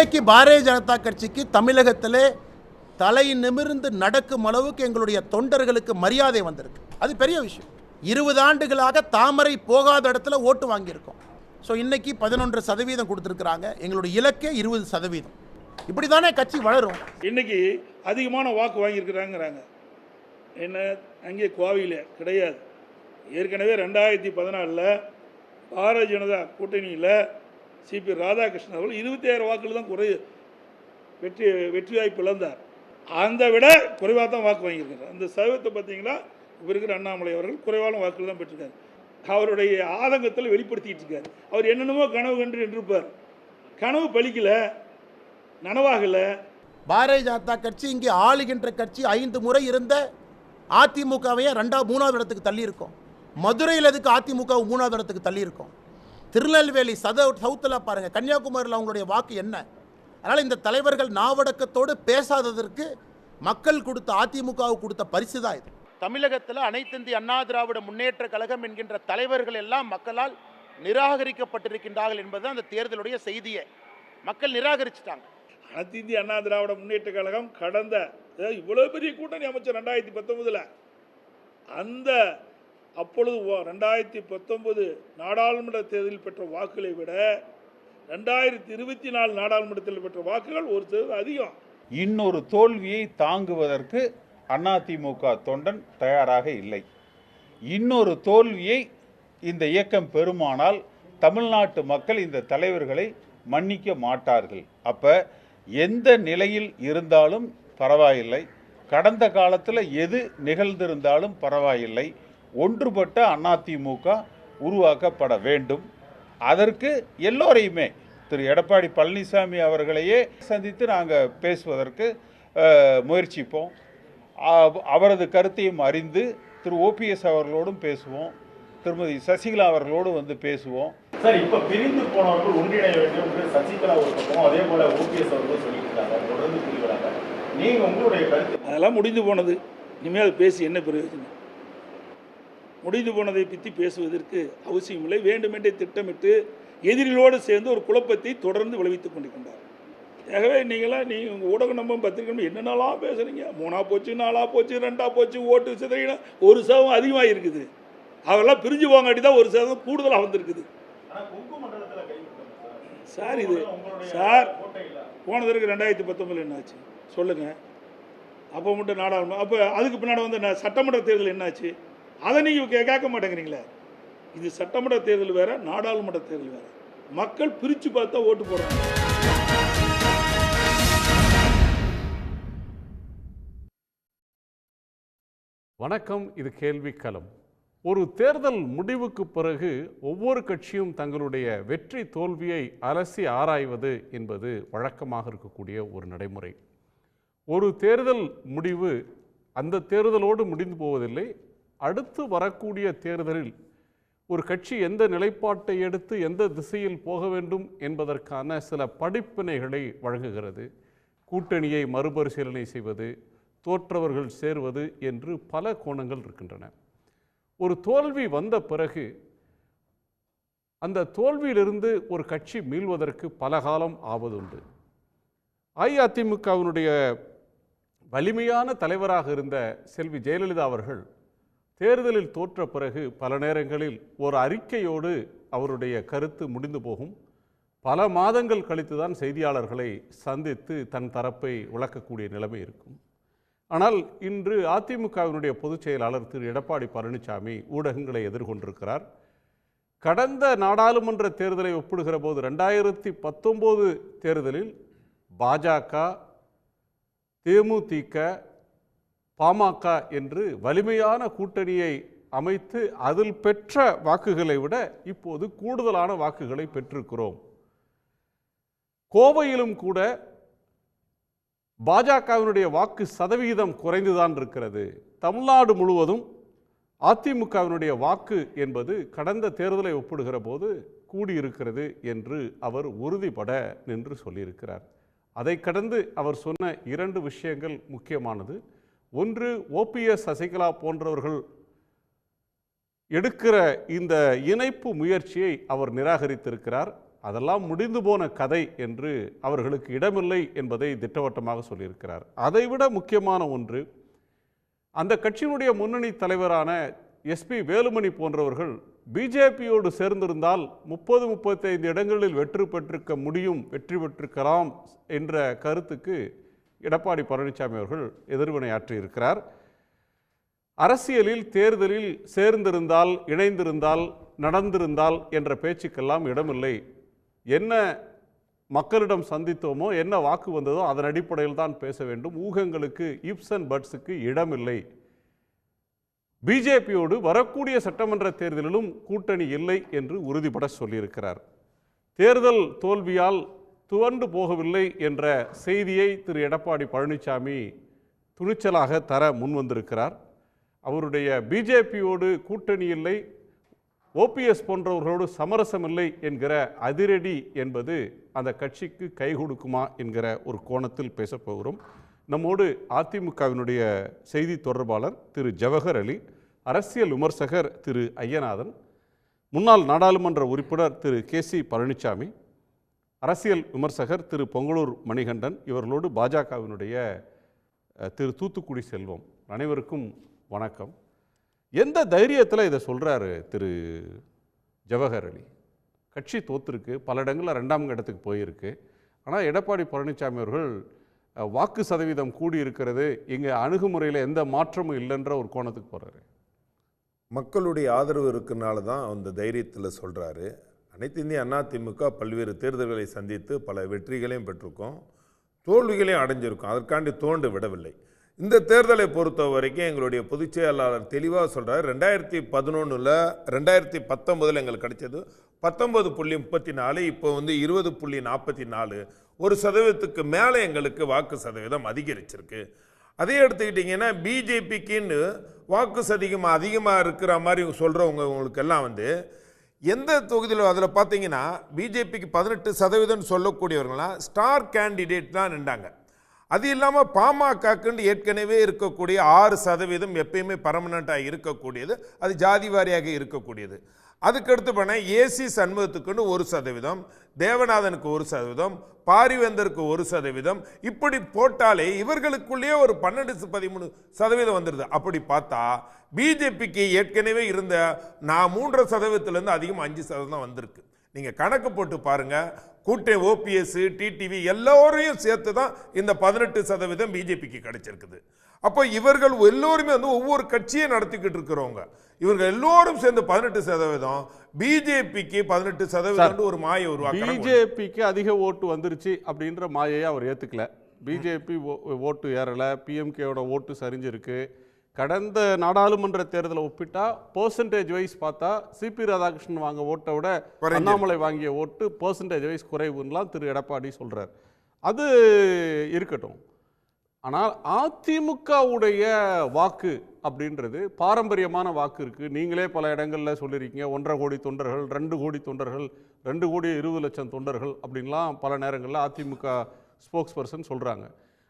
இன்னைக்கு பாரதிய ஜனதா கட்சிக்கு தமிழகத்திலே தலை நிமிர்ந்து நடக்கும் அளவுக்கு எங்களுடைய தொண்டர்களுக்கு மரியாதை வந்திருக்கு. அது பெரிய விஷயம். 20 ஆண்டுகளாக தாமரை போகாத இடத்துல ஓட்டு வாங்கியிருக்கோம். ஸோ இன்னைக்கு 11% கொடுத்துருக்குறாங்க. எங்களுடைய இலக்கே 20%. இப்படி தானே கட்சி வளரும். இன்னைக்கு அதிகமான வாக்கு வாங்கியிருக்கிறாங்கிறாங்க. என்ன அங்கே கோவையில் கிடையாது. ஏற்கனவே 2014 பாரதிய ஜனதா கூட்டணியில் சிபி ராதாகிருஷ்ணன் அவர்கள் 25,000 வாக்குகள் தான் வெற்றி வாய்ப்பு இழந்தார். அந்த விட குறைவாக தான் வாக்கு வாங்கியிருக்கிறார். அந்த சதவீதத்தை பார்த்தீங்கன்னா இப்போ இருக்கிற அண்ணாமலை அவர்கள் குறைவான வாக்குகள் தான் பெற்றிருக்காரு. அவருடைய ஆதங்கத்தில் வெளிப்படுத்திட்டு இருக்காரு. அவர் என்னென்னமோ கனவு கண்டு நின்றுப்பார். கனவு பலிக்கலை, நனவாகலை. பாரதிய ஜனதா கட்சி இங்கே ஆளுகின்ற கட்சி 5 முறை இருந்த அதிமுகவையே 3வது இடத்துக்கு தள்ளி இருக்கும். மதுரையில் எதுக்கு அதிமுக 3வது இடத்துக்கு தள்ளி இருக்கும். திருநெல்வேலி சவுத்தில் பாருங்கள், கன்னியாகுமரியில் அவங்களுடைய வாக்கு என்ன. அதனால் இந்த தலைவர்கள் நாவடக்கத்தோடு பேசாததற்கு மக்கள் கொடுத்த அதிமுகவுக்கு கொடுத்த பரிசு தான் இது. தமிழகத்தில் அனைத்து இந்திய அண்ணா திராவிட முன்னேற்ற கழகம் என்கின்ற தலைவர்கள் எல்லாம் மக்களால் நிராகரிக்கப்பட்டிருக்கின்றார்கள் என்பது அந்த தேர்தலுடைய செய்தியை. மக்கள் நிராகரிச்சுட்டாங்க. அனைத்து இந்திய அண்ணா திராவிட முன்னேற்ற கழகம் கடந்த இவ்வளோ பெரிய கூட்டணி அமைச்சர் 2019 அந்த அப்பொழுது 2019 நாடாளுமன்ற தேர்தலில் பெற்ற வாக்குகளை விட 2024 நாடாளுமன்றத்தில் பெற்ற வாக்குகள் ஒரு சதவீதம் அதிகம். இன்னொரு தோல்வியை தாங்குவதற்கு அதிமுக தொண்டன் தயாராக இல்லை. இன்னொரு தோல்வியை இந்த இயக்கம் பெறுமானால் தமிழ்நாட்டு மக்கள் இந்த தலைவர்களை மன்னிக்க மாட்டார்கள். அப்போ எந்த நிலையில் இருந்தாலும் பரவாயில்லை, கடந்த காலத்தில் எது நிகழ்ந்திருந்தாலும் பரவாயில்லை, ஒன்றுபட்ட அதிமுக உருவாக்கப்பட வேண்டும். அதற்கு எல்லோரையுமே திரு எடப்பாடி பழனிசாமி அவர்களையே சந்தித்து நாங்கள் பேசுவதற்கு முயற்சிப்போம். அவரது கருத்தையும் அறிந்து திரு ஓபிஎஸ் அவர்களோடும் பேசுவோம், திருமதி சசிகலா அவர்களோடு வந்து பேசுவோம். சார், இப்போ பிரிந்து போனவர்கள் ஒன்றிணைய வேண்டும் என்று சசிகலா ஒரு பக்கம், அதே போல ஓபிஎஸ் அவர்களும் சொல்லியிருக்காங்க. தொடர்ந்து புரிவராங்க. நீங்கள் உங்களுடைய கருத்து? அதெல்லாம் முடிந்து போனது. இனிமேல் அது பேசி என்ன பிரயோஜனம்? முடிந்து போனதை பற்றி பேசுவதற்கு அவசியமில்லை. வேண்டுமென்றே திட்டமிட்டு எதிரிகளோடு சேர்ந்து ஒரு குழப்பத்தை தொடர்ந்து விளைவித்துக் கொண்டிருக்கின்றார். ஆகவே நீங்கள் உங்கள் ஊடக நம்பம் பத்திரிக்கை என்னென்னலாம் பேசுகிறீங்க. 3ஆ போச்சு, 4ஆ போச்சு, 2ஆ போச்சு, ஓட்டு சிதறினா 1% அதிகமாக இருக்குது. அவெல்லாம் பிரிஞ்சு போங்காட்டி தான் 1% கூடுதலாக வந்திருக்குது. சார் இது சார் போனதற்கு 2019 என்னாச்சு சொல்லுங்கள். அப்போ மட்டும் நாடாளுமன்றம், அப்போ அதுக்கு பின்னாடி வந்து சட்டமன்ற தேர்தல் என்னாச்சு? அதை நீங்கள் கேட்க மாட்டேங்கிறீங்களே. இது சட்டமன்ற தேர்தல் வேறு, நாடாளுமன்ற தேர்தல் வேறு. மக்கள் பிரித்து பார்த்தா ஓட்டு போடுறாங்க. வணக்கம், இது கேள்விக்களம். ஒரு தேர்தல் முடிவுக்கு பிறகு ஒவ்வொரு கட்சியும் தங்களுடைய வெற்றி தோல்வியை அலசி ஆராய்வது என்பது வழக்கமாக இருக்கக்கூடிய ஒரு நடைமுறை. ஒரு தேர்தல் முடிவு அந்த தேர்தலோடு முடிந்து போவதில்லை. அடுத்து வரக்கூடிய தேர்தலில் ஒரு கட்சி எந்த நிலைப்பாட்டை எடுத்து எந்த திசையில் போக வேண்டும் என்பதற்கான சில படிப்பினைகளை வழங்குகிறது. கூட்டணியை மறுபரிசீலனை செய்வது, தோற்றவர்கள் சேர்வது என்று பல கோணங்கள் இருக்கின்றன. ஒரு தோல்வி வந்த பிறகு அந்த தோல்வியிலிருந்து ஒரு கட்சி மீள்வதற்கு பல காலம் ஆவதுண்டு. அஇஅதிமுகவினுடைய வலிமையான தலைவராக இருந்த செல்வி ஜெயலலிதா அவர்கள் தேர்தலில் தோற்ற பிறகு பல நேரங்களில் ஒரு அறிக்கையோடு அவருடைய கருத்து முடிந்து போகும். பல மாதங்கள் கழித்து தான் செய்தியாளர்களை சந்தித்து தன் தரப்பை விளக்கக்கூடிய நிலைமை இருக்கும். ஆனால் இன்று அதிமுகவினுடைய பொதுச் செயலாளர் திரு எடப்பாடி பழனிசாமி ஊடகங்களை எதிர்கொண்டிருக்கிறார். கடந்த நாடாளுமன்ற தேர்தலை ஒப்பிடுகிற போது 2019 தேர்தலில் பாஜக, தேமுதிக, பாமக என்று வலிமையான கூட்டணியை அமைத்து அதில் பெற்ற வாக்குகளை விட இப்போது கூடுதலான வாக்குகளை பெற்றிருக்கிறோம். கோவையிலும் கூட பாஜகவினுடைய வாக்கு சதவிகிதம் குறைந்துதான் இருக்கிறது. தமிழ்நாடு முழுவதும் அதிமுகவினுடைய வாக்கு என்பது கடந்த தேர்தலை ஒப்பிடுகிற போது கூடியிருக்கிறது என்று அவர் உறுதிபட நின்று சொல்லியிருக்கிறார். அதை கடந்து அவர் சொன்ன 2 விஷயங்கள் முக்கியமானது. ஒன்று, ஓபிஎஸ் சசிகலா போன்றவர்கள் எடுக்கிற இந்த இணைப்பு முயற்சியை அவர் நிராகரித்திருக்கிறார். அதெல்லாம் முடிந்து போன கதை என்று அவர்களுக்கு இடமில்லை என்பதை திட்டவட்டமாக சொல்லியிருக்கிறார். அதைவிட முக்கியமான ஒன்று, அந்த கட்சியினுடைய முன்னணி தலைவரான எஸ்பி வேலுமணி போன்றவர்கள் பிஜேபியோடு சேர்ந்திருந்தால் 30-35 இடங்களில் வெற்றி பெற்றிருக்கலாம் என்ற கருத்துக்கு எடப்பாடி பழனிசாமி அவர்கள் எதிர்வினையாற்றியிருக்கிறார். அரசியலில் தேர்தலில் சேர்ந்திருந்தால், இணைந்திருந்தால், நடந்திருந்தால் என்ற பேச்சுக்கெல்லாம் இடமில்லை. என்ன மக்களிடம் சந்தித்தோமோ, என்ன வாக்கு வந்ததோ அதன் அடிப்படையில் தான் பேச வேண்டும். ஊகங்களுக்கு, இப்ஸ் அண்ட் பட்ஸுக்கு இடமில்லை. பிஜேபியோடு வரக்கூடிய சட்டமன்ற தேர்தலிலும் கூட்டணி இல்லை என்று உறுதிபட சொல்லியிருக்கிறார். தேர்தல் தோல்வியால் துவண்டு போகவில்லை என்ற செய்தியை திரு எடப்பாடி பழனிசாமி துணிச்சலாக தர முன்வந்திருக்கிறார். அவருடைய பிஜேபியோடு கூட்டணி இல்லை, ஓபிஎஸ் போன்றவர்களோடு சமரசம் இல்லை என்கிற அதிரடி என்பது அந்த கட்சிக்கு கை கொடுக்குமா என்கிற ஒரு கோணத்தில் பேசப்போகிறோம். நம்மோடு அதிமுகவினுடைய செய்தி தொடர்பாளர் திரு ஜவஹர் அலி, அரசியல் விமர்சகர் திரு ஐயநாதன், முன்னாள் நாடாளுமன்ற உறுப்பினர் திரு கேசி பழனிசாமி, அரசியல் விமர்சகர் திரு பொங்கலூர் மணிகண்டன், இவர்களோடு பாஜகவினுடைய திரு தூத்துக்குடி செல்வம். அனைவருக்கும் வணக்கம். எந்த தைரியத்தில் இதை சொல்கிறாரு திரு ஜவஹர் அலி? கட்சி தோற்றுருக்கு, பல இடங்களில் 2ஆம் இடத்துக்கு போயிருக்கு. ஆனால் எடப்பாடி பழனிசாமி அவர்கள் வாக்கு சதவீதம் கூடி இருக்கிறது, இங்கே அணுகுமுறையில் எந்த மாற்றமும் இல்லைன்ற ஒரு கோணத்துக்கு போகிறாரு. மக்களுடைய ஆதரவு இருக்கிறனால தான் அந்த தைரியத்தில் சொல்கிறாரு. அனைத்து இந்திய அதிமுக பல்வேறு தேர்தல்களை சந்தித்து பல வெற்றிகளையும் பெற்றிருக்கோம், தோல்விகளையும் அடைஞ்சிருக்கோம். அதற்காண்டி தோண்டு விடவில்லை. இந்த தேர்தலை பொறுத்த வரைக்கும் எங்களுடைய பொதுச் செயலாளர் தெளிவாக சொல்கிறார். 2011 2019 எங்களுக்கு கிடைச்சது 19.34, இப்போ 20.44, 1% மேலே எங்களுக்கு வாக்கு சதவீதம் அதிகரிச்சிருக்கு. அதே எடுத்துக்கிட்டிங்கன்னா பிஜேபிக்குன்னு வாக்கு சதவீதம் அதிகமாக இருக்கிற மாதிரி சொல்கிறவங்க உங்களுக்கெல்லாம் எந்த தொகுதியில் அதில் பார்த்தீங்கன்னா பிஜேபிக்கு 18% சொல்லக்கூடியவர்கள்லாம் ஸ்டார் கேண்டிடேட் தான் நின்றாங்க. அது இல்லாமல் பாமகக்குன்னு ஏற்கனவே இருக்கக்கூடிய 6% எப்பயுமே பர்மனண்ட்டாக இருக்கக்கூடியது, அது ஜாதி வாரியாக இருக்கக்கூடியது. அதுக்கடுத்து பண்ணால் ஏசி சண்முகத்துக்குன்னு 1%, தேவநாதனுக்கு 1%, பாரிவேந்தருக்கு 1%, இப்படி போட்டாலே இவர்களுக்குள்ளேயே ஒரு 12-13% வந்துடுது. அப்படி பார்த்தா பிஜேபிக்கு ஏற்கனவே இருந்த 3% அதிகமாக 5% வந்திருக்கு. நீங்கள் கணக்கு போட்டு பாருங்கள். கூட்டணி ஓபிஎஸ், டிடிவி எல்லோரையும் சேர்த்து தான் இந்த 18% பிஜேபிக்கு கிடைச்சிருக்குது. அப்போ இவர்கள் எல்லோருமே ஒவ்வொரு கட்சியை நடத்திக்கிட்டு இருக்கிறவங்க. இவர்கள் எல்லோரும் சேர்ந்து 18%, பிஜேபிக்கு 18% ஒரு மாயை உருவாக்க. பிஜேபிக்கு அதிக ஓட்டு வந்துருச்சு அப்படின்ற மாயையை அவர் ஏற்றுக்கல. பிஜேபி ஓட்டு ஏறலை, பிஎம்கேவோட ஓட்டு சரிஞ்சிருக்கு. கடந்த நாடாளுமன்ற தேர்தலை ஒப்பிட்டா பெர்சன்டேஜ் வைஸ் பார்த்தா சிபி ராதாகிருஷ்ணன் வாங்க ஓட்டை விட அண்ணாமலை வாங்கிய ஓட்டு பெர்சன்டேஜ் வைஸ் குறைவுன்னெலாம் திரு எடப்பாடி சொல்கிறார். அது இருக்கட்டும். ஆனால் அதிமுகவுடைய வாக்கு அப்படின்றது பாரம்பரியமான வாக்கு இருக்குது. நீங்களே பல இடங்களில் சொல்லியிருக்கீங்க, 1.5 கோடி தொண்டர்கள், 2 கோடி தொண்டர்கள், 2,20,00,000 தொண்டர்கள் அப்படின்லாம் பல நேரங்களில் அதிமுக ஸ்போக்ஸ் பர்சன் சொல்கிறாங்க.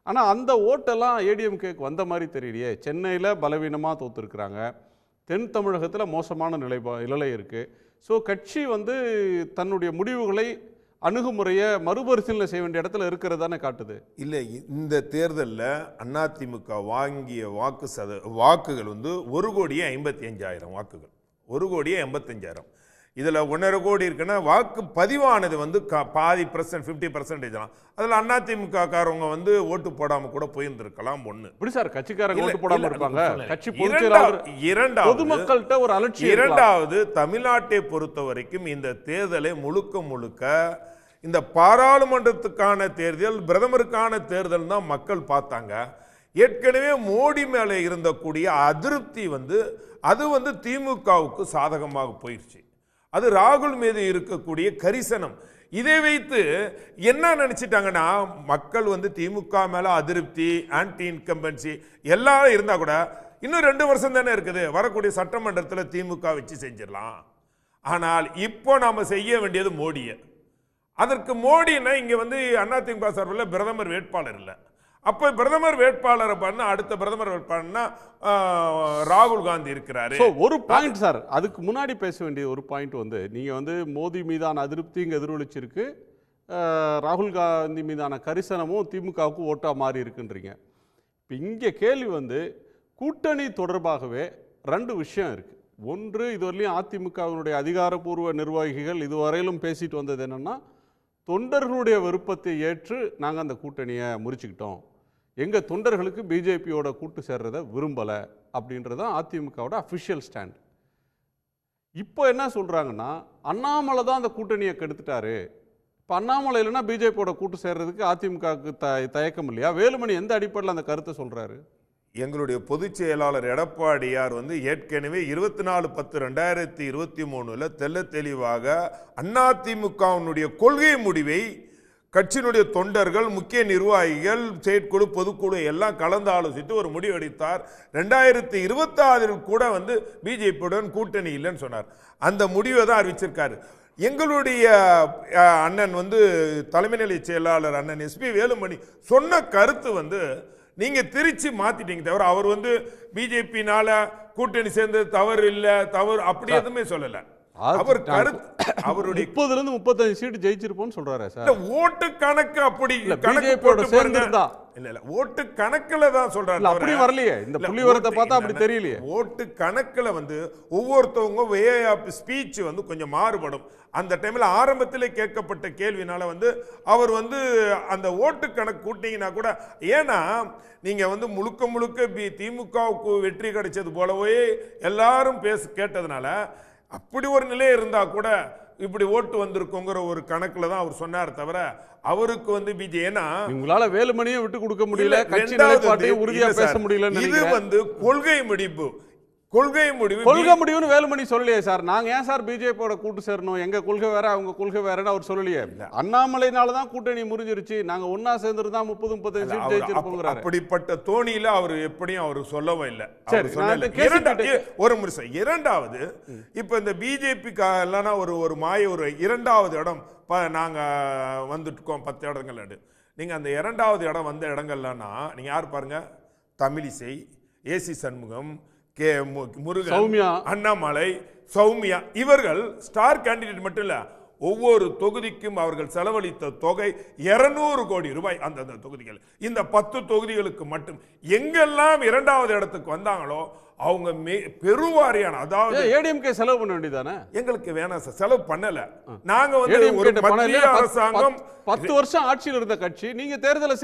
ஆனால் அந்த ஓட்டெல்லாம் ஏடிஎம்கேக்கு வந்த மாதிரி தெரியலையே. சென்னையில் பலவீனமாக தோற்றுருக்குறாங்க, தென் தமிழகத்தில் மோசமான நிலை இருக்குது. ஸோ கட்சி தன்னுடைய முடிவுகளை, அணுகுமுறையை மறுபரிசீலனை செய்ய வேண்டிய இடத்துல இருக்கிறது தானே காட்டுது. இல்லை, இந்த தேர்தலில் அதிமுக வாங்கிய வாக்குகள் 1,55,000 வாக்குகள், 1,85,000. இதில் 1.5 கோடி இருக்குன்னா வாக்கு பதிவானது பாதி %, 50% தான். அதில் அதிமுக காரவங்க ஓட்டு போடாமல் கூட போயிருந்திருக்கலாம். ஒன்று இப்படி சார் கட்சிக்காரங்க ஓட்டு போடாமல் இருப்பாங்க. கட்சி பொதுமக்கள்கிட்ட ஒரு அலட்சியம். இரண்டாவது, தமிழ்நாட்டை பொறுத்த வரைக்கும் இந்த தேர்தலை முழுக்க இந்த பாராளுமன்றத்துக்கான தேர்தல், பிரதமருக்கான தேர்தல் தான் மக்கள் பார்த்தாங்க. ஏற்கனவே மோடி மேலே இருந்தக்கூடிய அதிருப்தி அது திமுகவுக்கு சாதகமாக போயிடுச்சு. அது ராகுல் மீது இருக்கக்கூடிய கரிசனம். இதை வைத்து என்ன நினைச்சிட்டாங்கன்னா, மக்கள் திமுக மேல அதிருப்தி, ஆன்டி இன்கம்பன்சி எல்லாம் இருந்தா கூட இன்னும் 2 வருஷம் தானே இருக்குது, வரக்கூடிய சட்டமன்றத்தில் திமுக வச்சு செஞ்சிடலாம். ஆனால் இப்போ நாம செய்ய வேண்டியது மோடியை. அதற்கு மோடினா இங்க அதிமுக சார்பில் பிரதமர் வேட்பாளர் இல்லை. அப்ப பிரதமர் வேட்பாளரை பண்ண அடுத்த பிரதமர் வேட்பாளர்னா ராகுல் காந்தி இருக்கிறாரு. ஒரு பாயிண்ட் சார், அதுக்கு முன்னாடி பேச வேண்டிய ஒரு பாயிண்ட் வந்து, நீங்க வந்து மோடி மீதான அதிருப்தி இங்க எதிரொலிச்சிருக்கு, ராகுல் காந்தி மீதான கரிசனமும் திமுகவுக்கு ஓட்டா மாறி இருக்குன்றீங்க. இப்போ இங்கே கேள்வி வந்து கூட்டணி தொடர்பாகவே ரெண்டு விஷயம் இருக்கு. ஒன்று, இதுவரையிலும் அதிமுகவினுடைய அதிகாரப்பூர்வ நிர்வாகிகள் இதுவரையிலும் பேசிட்டு வந்தது என்னன்னா, தொண்டர்களுடைய விருப்பத்தை ஏற்று நாங்கள் அந்த கூட்டணியை முறிச்சுக்கிட்டோம், எங்கள் தொண்டர்களுக்கு பிஜேபியோட கூட்டு சேர்றதை விரும்பலை அப்படின்றதான் அதிமுகவோட அஃபிஷியல் ஸ்டாண்ட். இப்போ என்ன சொல்கிறாங்கன்னா, அண்ணாமலை தான் அந்த கூட்டணியை கெடுத்துட்டாரு, இப்போ அண்ணாமலை இல்லைன்னா பிஜேபியோட கூட்டு சேர்றதுக்கு அதிமுகவுக்கு தயக்கம் இல்லையா? வேலுமணி எந்த அடிப்படையில் அந்த கருத்தை சொல்கிறாரு? எங்களுடைய பொதுச் செயலாளர் எடப்பாடியார் வந்து ஏற்கனவே 24/10/2023 தெல்ல தெளிவாக அதிமுகவினுடைய கொள்கை முடிவை கட்சியினுடைய தொண்டர்கள், முக்கிய நிர்வாகிகள், செயற்குழு, பொதுக்குழு எல்லாம் கலந்து ஆலோசித்து ஒரு முடிவு எடுத்தார். 2026 கூட வந்து பிஜேபியுடன் கூட்டணி இல்லைன்னு சொன்னார். அந்த முடிவை தான் அறிவிச்சிருக்காரு. எங்களுடைய அண்ணன் வந்து தலைமை நிலைய செயலாளர் அண்ணன் எஸ்பி வேலுமணி சொன்ன கருத்து வந்து நீங்க திருச்சி மாத்திட்டீங்க தவிர, அவர் வந்து பிஜேபினால கூட்டணி சேர்ந்தது தவறு இல்ல, தவறு அப்படி எதுவுமே சொல்லல. அவர் கருத்து அவருடைய 30-35 சீட்டு ஜெயிச்சிருப்போம்னு சொல்றாரு சார். ஓட்டு கணக்கு அப்படி கணக்கு போட்டு சேர்ந்திருந்தா இல்ல ஓட்டு கணக்குல தான் சொல்றாரு. அப்படி வரலையே, இந்த புள்ளிவிவரத்தை பார்த்தா அப்படி தெரியலையே. ஓட்டு கணக்குல வந்து ஒவ்வொருத்தவங்க வே ஆஃப் ஸ்பீச் வந்து கொஞ்சம் மாறுபடும். அந்த டைம்ல ஆரம்பத்திலே கேட்கப்பட்ட கேள்வினால வந்து அவர் வந்து அந்த ஓட்டு கணக்கு கூட்டிங்கன்னா கூட, ஏன்னா நீங்க வந்து முழுக்க முழுக்க திமுகவுக்கு வெற்றி கிடைச்சது போலவே எல்லாரும் கேட்டதுனால அப்படி ஒரு நிலை இருந்தா கூட இப்படி ஓட்டு வந்திருக்குங்கிற ஒரு கணக்குல தான் அவர் சொன்னார் தவிர, அவருக்கு வந்து ஏன்னா உங்களால வேலுமணியை விட்டு கொடுக்க முடியல, கட்சி நிலைப்பாட்டையும் உறுதியா பேச முடியல. இது வந்து கொள்கை முடிவு, கொள்கை முடிவுன்னு வேலுமணி சொல்லலையே சார். நாங்க ஏன் சார் பிஜேபியோட கூட்டு சேரணும், எங்க கொள்கை வேற அவங்க கொள்கை வேறன்னு அவர் சொல்லலையே. அண்ணாமலைனால தான் கூட்டணி முறிஞ்சிருச்சு, நாங்க ஒன்னா சேர்ந்துருந்தா 30-35 சீட் ஜெயிச்சிருப்போம். அப்படிப்பட்ட தோணியில அவர் எப்படியும் அவர் சொல்லவே இல்லை. ஒரு நிமிஷம். இரண்டாவது, இப்ப இந்த பிஜேபி இல்லைன்னா ஒரு மாய ஒரு இரண்டாவது இடம் நாங்க வந்துட்டுக்கோம் 10 இடங்கள். நீங்க அந்த இரண்டாவது இடம் வந்த இடங்கள்லன்னா நீங்க யார் பாருங்க, தமிழிசை, ஏசி சண்முகம், கே முருகன், அண்ணாமலை, சௌமியா, இவர்கள் ஸ்டார் கேண்டிடேட் மட்டும் இல்ல, ஒவ்வொரு தொகுதிக்கும் அவர்கள் செலவழித்த தொகை 200 கோடி ரூபாய். அந்த தொகுதிகள், இந்த 10 தொகுதிகளுக்கு மட்டும் எங்கெல்லாம் இரண்டாவது இடத்துக்கு வந்தாங்களோ அவங்க பெருவாரியான, அதாவது ஏடிஎம்கே செலவு பண்ண வேண்டியதானே. எங்களுக்கு வேணாம் சார், செலவு பண்ணல. நாங்க வந்து ஒரு மத்திய அரசாங்கம் 10 வருஷம் ஆட்சியில் இருந்த கட்சி, நீங்க தேர்தலை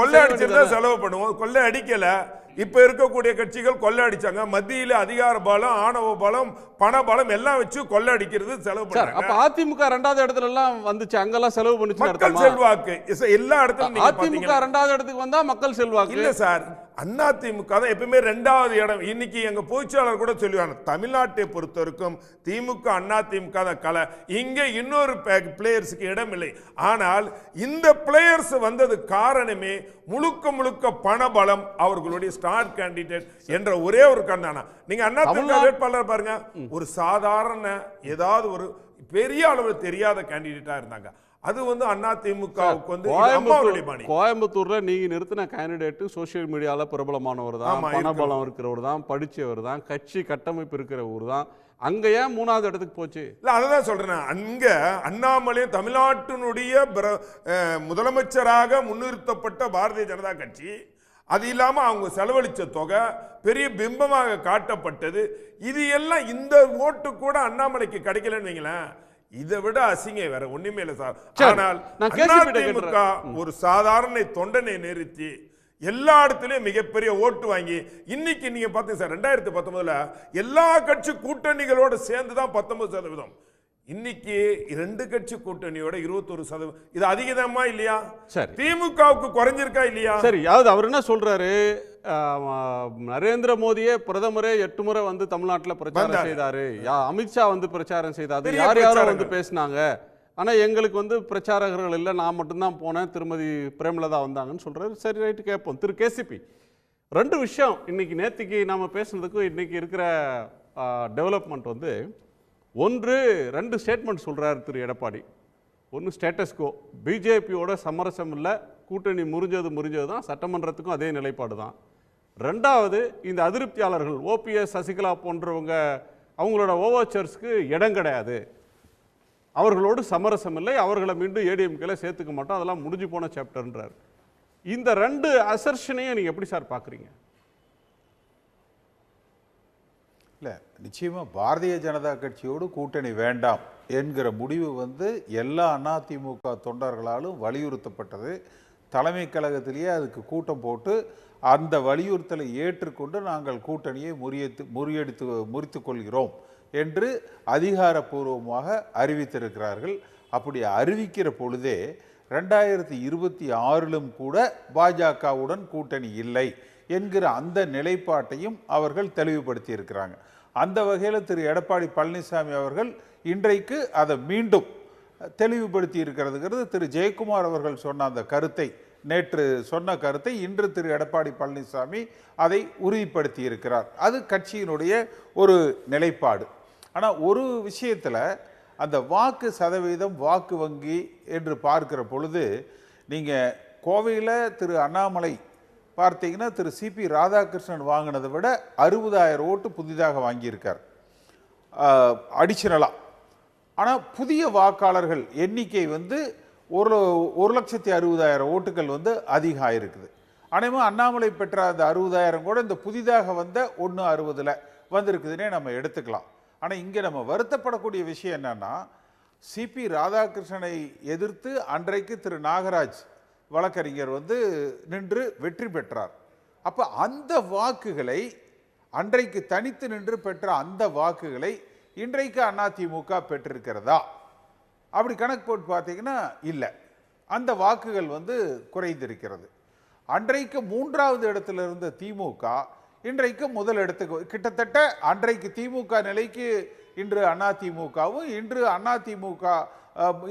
கொள்ளை அடிச்சிருந்தா செலவு பண்ணுவோம். கொள்ளை அடிக்கல. இப்ப இருக்கக்கூடிய கட்சிகள் கொள்ளை அடிச்சாங்க. மத்தியில அதிகார பலம், ஆணவ பலம், பண பலம் எல்லாம் வச்சு கொள்ளை அடிக்கிறது, செலவு பண்றாங்க. அப்ப அதிமுக இரண்டாவது இடத்துல எல்லாம் வந்துச்சு, அங்கெல்லாம் செலவு பண்ணுச்சு. மக்கள் செல்வாக்கு எல்லா இடத்துலயும். அதிமுக இரண்டாவது இடத்துக்கு வந்தா மக்கள் செல்வாக்கு இல்ல சார். அதிமுக தான் எப்பவுமே இரண்டாவது இடம். இன்னைக்கு எங்க பொதுச்செயலாளர் கூட சொல்லுவாங்க, தமிழ்நாட்டை பொறுத்தவரைக்கும் திமுக அதிமுக தான் கலை, இங்க இன்னொரு பிளேயர்ஸுக்கு இடம் இல்லை. ஆனால் இந்த பிளேயர்ஸ் வந்தது காரணமே முழுக்க முழுக்க பணபலம், அவர்களுடைய ஸ்டார் கேண்டிடேட் என்ற ஒரே ஒரு காரணம். நீங்க அதிமுக வேட்பாளர் பாருங்க, ஒரு சாதாரண ஏதாவது ஒரு பெரிய அளவில் தெரியாத கேண்டிடேட்டா இருந்தாங்க. அது வந்து அதிமுகவுக்கு வந்து கோயம்புத்தூர்ல நீங்க நிறுத்தின கேண்டிடேட் சோசியல் மீடியால பிரபலமானவர் தான், பணபலம் இருக்கிறவர் தான், படிச்சவர் தான், கட்சி கட்டமைப்பு இருக்கிறவர் தான். அங்க ஏன் மூணாவது இடத்துக்கு போச்சு? இல்ல அதான் சொல்றேன். அங்க அண்ணாமலை தமிழ்நாட்டினுடைய முதலமைச்சராக முன்னிறுத்தப்பட்ட பாரதிய ஜனதா கட்சி, அது இல்லாம அவங்க செலவழிச்ச தொகை பெரிய பிம்பமாக காட்டப்பட்டது. இது எல்லாம் இந்த ஓட்டு கூட அண்ணாமலைக்கு கிடைக்கலன்னு வைங்களேன். இதை விட அசிங்க வேற ஒண்ணுமே இல்லை சார். ஆனால் அதிமுக ஒரு சாதாரண தொண்டனை நிறுத்தி எல்லா இடத்துலயும் மிகப்பெரிய ஓட்டு வாங்கி, இன்னைக்கு நீங்க பாத்தீங்க சார், 2019 எல்லா கட்சி கூட்டணிகளோட சேர்ந்துதான் 19%. இன்னைக்கு 2 கட்சி கூட்டணியோட 21%. இது அதிகமா இல்லையா? திமுகவுக்கு குறைஞ்சிருக்கா இல்லையா? சரி, அதாவது அவர் என்ன சொல்றாரு, நரேந்திர மோடியே பிரதமரே 8 முறை வந்து தமிழ்நாட்டில் பிரச்சாரம் செய்தாரு, அமித்ஷா வந்து பிரச்சாரம் செய்தாரு, யார் யாரும் வந்து பேசினாங்க, ஆனா எங்களுக்கு வந்து பிரச்சாரகர்கள் இல்லை, நான் மட்டும்தான் போனேன், திருமதி பிரேமலதா வந்தாங்கன்னு சொல்றாரு. சரி, ரைட்டு, கேட்போம். திரு கேசிபி, 2 விஷயம் இன்னைக்கு நேற்றுக்கு நாம பேசுனதுக்கும் இன்னைக்கு இருக்கிற டெவலப்மெண்ட் வந்து, ஒன்று 2 ஸ்டேட்மெண்ட் சொல்றாரு திரு எடப்பாடி. ஒன்று ஸ்டேட்டஸ்கோ, பிஜேபியோட சமரசம் இல்லை, கூட்டணி முறிஞ்சது தான், சட்டமன்றத்துக்கும் அதே நிலைப்பாடு தான். ரெண்டாவது, இந்த அதிருப்தியாளர்கள் ஓபிஎஸ் சசிகலா போன்றவங்க அவங்களோட ஓவர்ச்சர்ஸ்க்கு இடம் கிடையாது, அவர்களோடு சமரசம் இல்லை, அவர்களை மீண்டும் ஏடிஎம்கேல சேர்த்துக்க மாட்டோம், அதெல்லாம் முடிஞ்சு போன சாப்டர்ன்றார். இந்த ரெண்டு அசர்ஷனையும் நீங்கள் எப்படி சார் பார்க்குறீங்க? இல்லை, நிச்சயமாக பாரதிய ஜனதா கட்சியோடு கூட்டணி வேண்டாம் என்கிற முடிவு எல்லா அதிமுக தொண்டர்களாலும் வலியுறுத்தப்பட்டது. தலைமை கழகத்திலேயே அதுக்கு கூட்டம் போட்டு அந்த வலியுறுத்தலை ஏற்றுக்கொண்டு நாங்கள் கூட்டணியை முறித்து கொள்கிறோம் என்று அதிகாரப்பூர்வமாக அறிவித்திருக்கிறார்கள். அப்படி அறிவிக்கிற பொழுதே 2026 கூட பாஜகவுடன் கூட்டணி இல்லை என்கிற அந்த நிலைப்பாட்டையும் அவர்கள் தெளிவுபடுத்தி இருக்கிறாங்க. அந்த வகையில் திரு எடப்பாடி பழனிசாமி அவர்கள் இன்றைக்கு அதை மீண்டும் தெளிவுபடுத்தி இருக்கிறதுங்கிறது திரு ஜெயக்குமார் அவர்கள் சொன்ன அந்த கருத்தை, நேற்று சொன்ன கருத்தை இன்று திரு எடப்பாடி பழனிசாமி அதை உறுதிப்படுத்தி இருக்கிறார். அது கட்சியினுடைய ஒரு நிலைப்பாடு. ஆனால் ஒரு விஷயத்தில் அந்த வாக்கு சதவீதம், வாக்கு வங்கி என்று பார்க்கிற பொழுது நீங்கள் கோவையில் திரு அண்ணாமலை பார்த்தீங்கன்னா திரு சிபி ராதாகிருஷ்ணன் வாங்கினதை விட 60,000 ஓட்டு புதிதாக வாங்கியிருக்கார் அடிஷனலாக. ஆனால் புதிய வாக்காளர்கள் எண்ணிக்கை 1,60,000 ஓட்டுகள் அதிகம் ஆயிருக்குது. அனைவரும் அண்ணாமலை பெற்ற அந்த 60,000 கூட இந்த புதிதாக வந்த 160 வந்திருக்குதுன்னே நம்ம எடுத்துக்கலாம். ஆனால் இங்கே நம்ம வருத்தப்படக்கூடிய விஷயம் என்னன்னா, சிபி ராதாகிருஷ்ணனை எதிர்த்து அன்றைக்கு திரு நாகராஜ் வழக்கறிஞர் நின்று வெற்றி பெற்றார். அப்போ அந்த வாக்குகளை, அன்றைக்கு தனித்து நின்று பெற்ற அந்த வாக்குகளை இன்றைக்கு அதிமுக பெற்றிருக்கிறதா? அப்படி கணக்கு போட்டு பார்த்தீங்கன்னா இல்லை, அந்த வாக்குகள் குறைந்திருக்கிறது. அன்றைக்கு 3வது இடத்துல இருந்த திமுக இன்றைக்கு முதல் இடத்துக்கு, கிட்டத்தட்ட அன்றைக்கு திமுக நிலைக்கு இன்று அதிமுகவும்,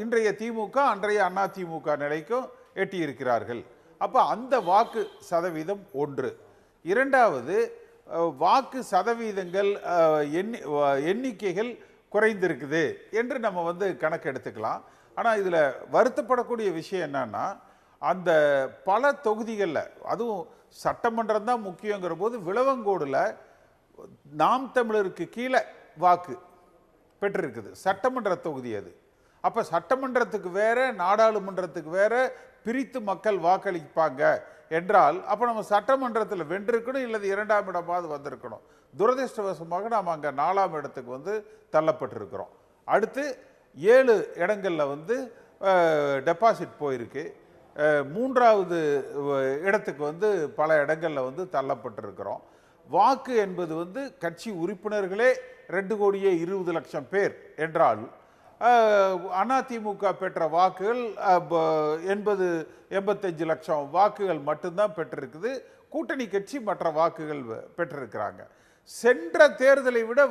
இன்றைய திமுக அன்றைய அதிமுக நிலைக்கும் எட்டியிருக்கிறார்கள். அப்போ அந்த வாக்கு சதவீதம் ஒன்று. இரண்டாவது, வாக்கு சதவீதங்கள் எண்ணிக்கைகள் குறைந்திருக்குது என்று நம்ம கணக்கு எடுத்துக்கலாம். ஆனால் இதில் வருத்தப்படக்கூடிய விஷயம் என்னன்னா, அந்த பல தொகுதிகளில், அதுவும் சட்டமன்றம் தான் முக்கியங்கிற போது, விளவங்கோடுல நாம் தமிழருக்கு கீழே வாக்கு பெற்றிருக்குது, சட்டமன்ற தொகுதி அது. அப்போ சட்டமன்றத்துக்கு வேற, நாடாளுமன்றத்துக்கு வேற பிரித்து மக்கள் வாக்களிப்பாங்க என்றால், அப்போ நம்ம சட்டமன்றத்தில் வென்றிருக்கணும், இல்லது 2ஆம் இடமாவது வந்திருக்கணும். துரதிருஷ்டவசமாக நாம் அங்கே 4ஆம் இடத்துக்கு தள்ளப்பட்டிருக்கிறோம். அடுத்து 7 இடங்களில் டெபாசிட் போயிருக்கு. 3வது இடத்துக்கு பல இடங்களில் தள்ளப்பட்டிருக்கிறோம். வாக்கு என்பது கட்சி உறுப்பினர்களே 2,20,00,000 பேர் என்றால், அதிமுக பெற்ற வாக்குகள் 85 லட்சம் வாக்குகள் மட்டும்தான் பெற்றிருக்குது. கூட்டணி கட்சி மற்ற வாக்குகள் பெற்றிருக்கிறாங்க. சென்ற தேர்தலை விட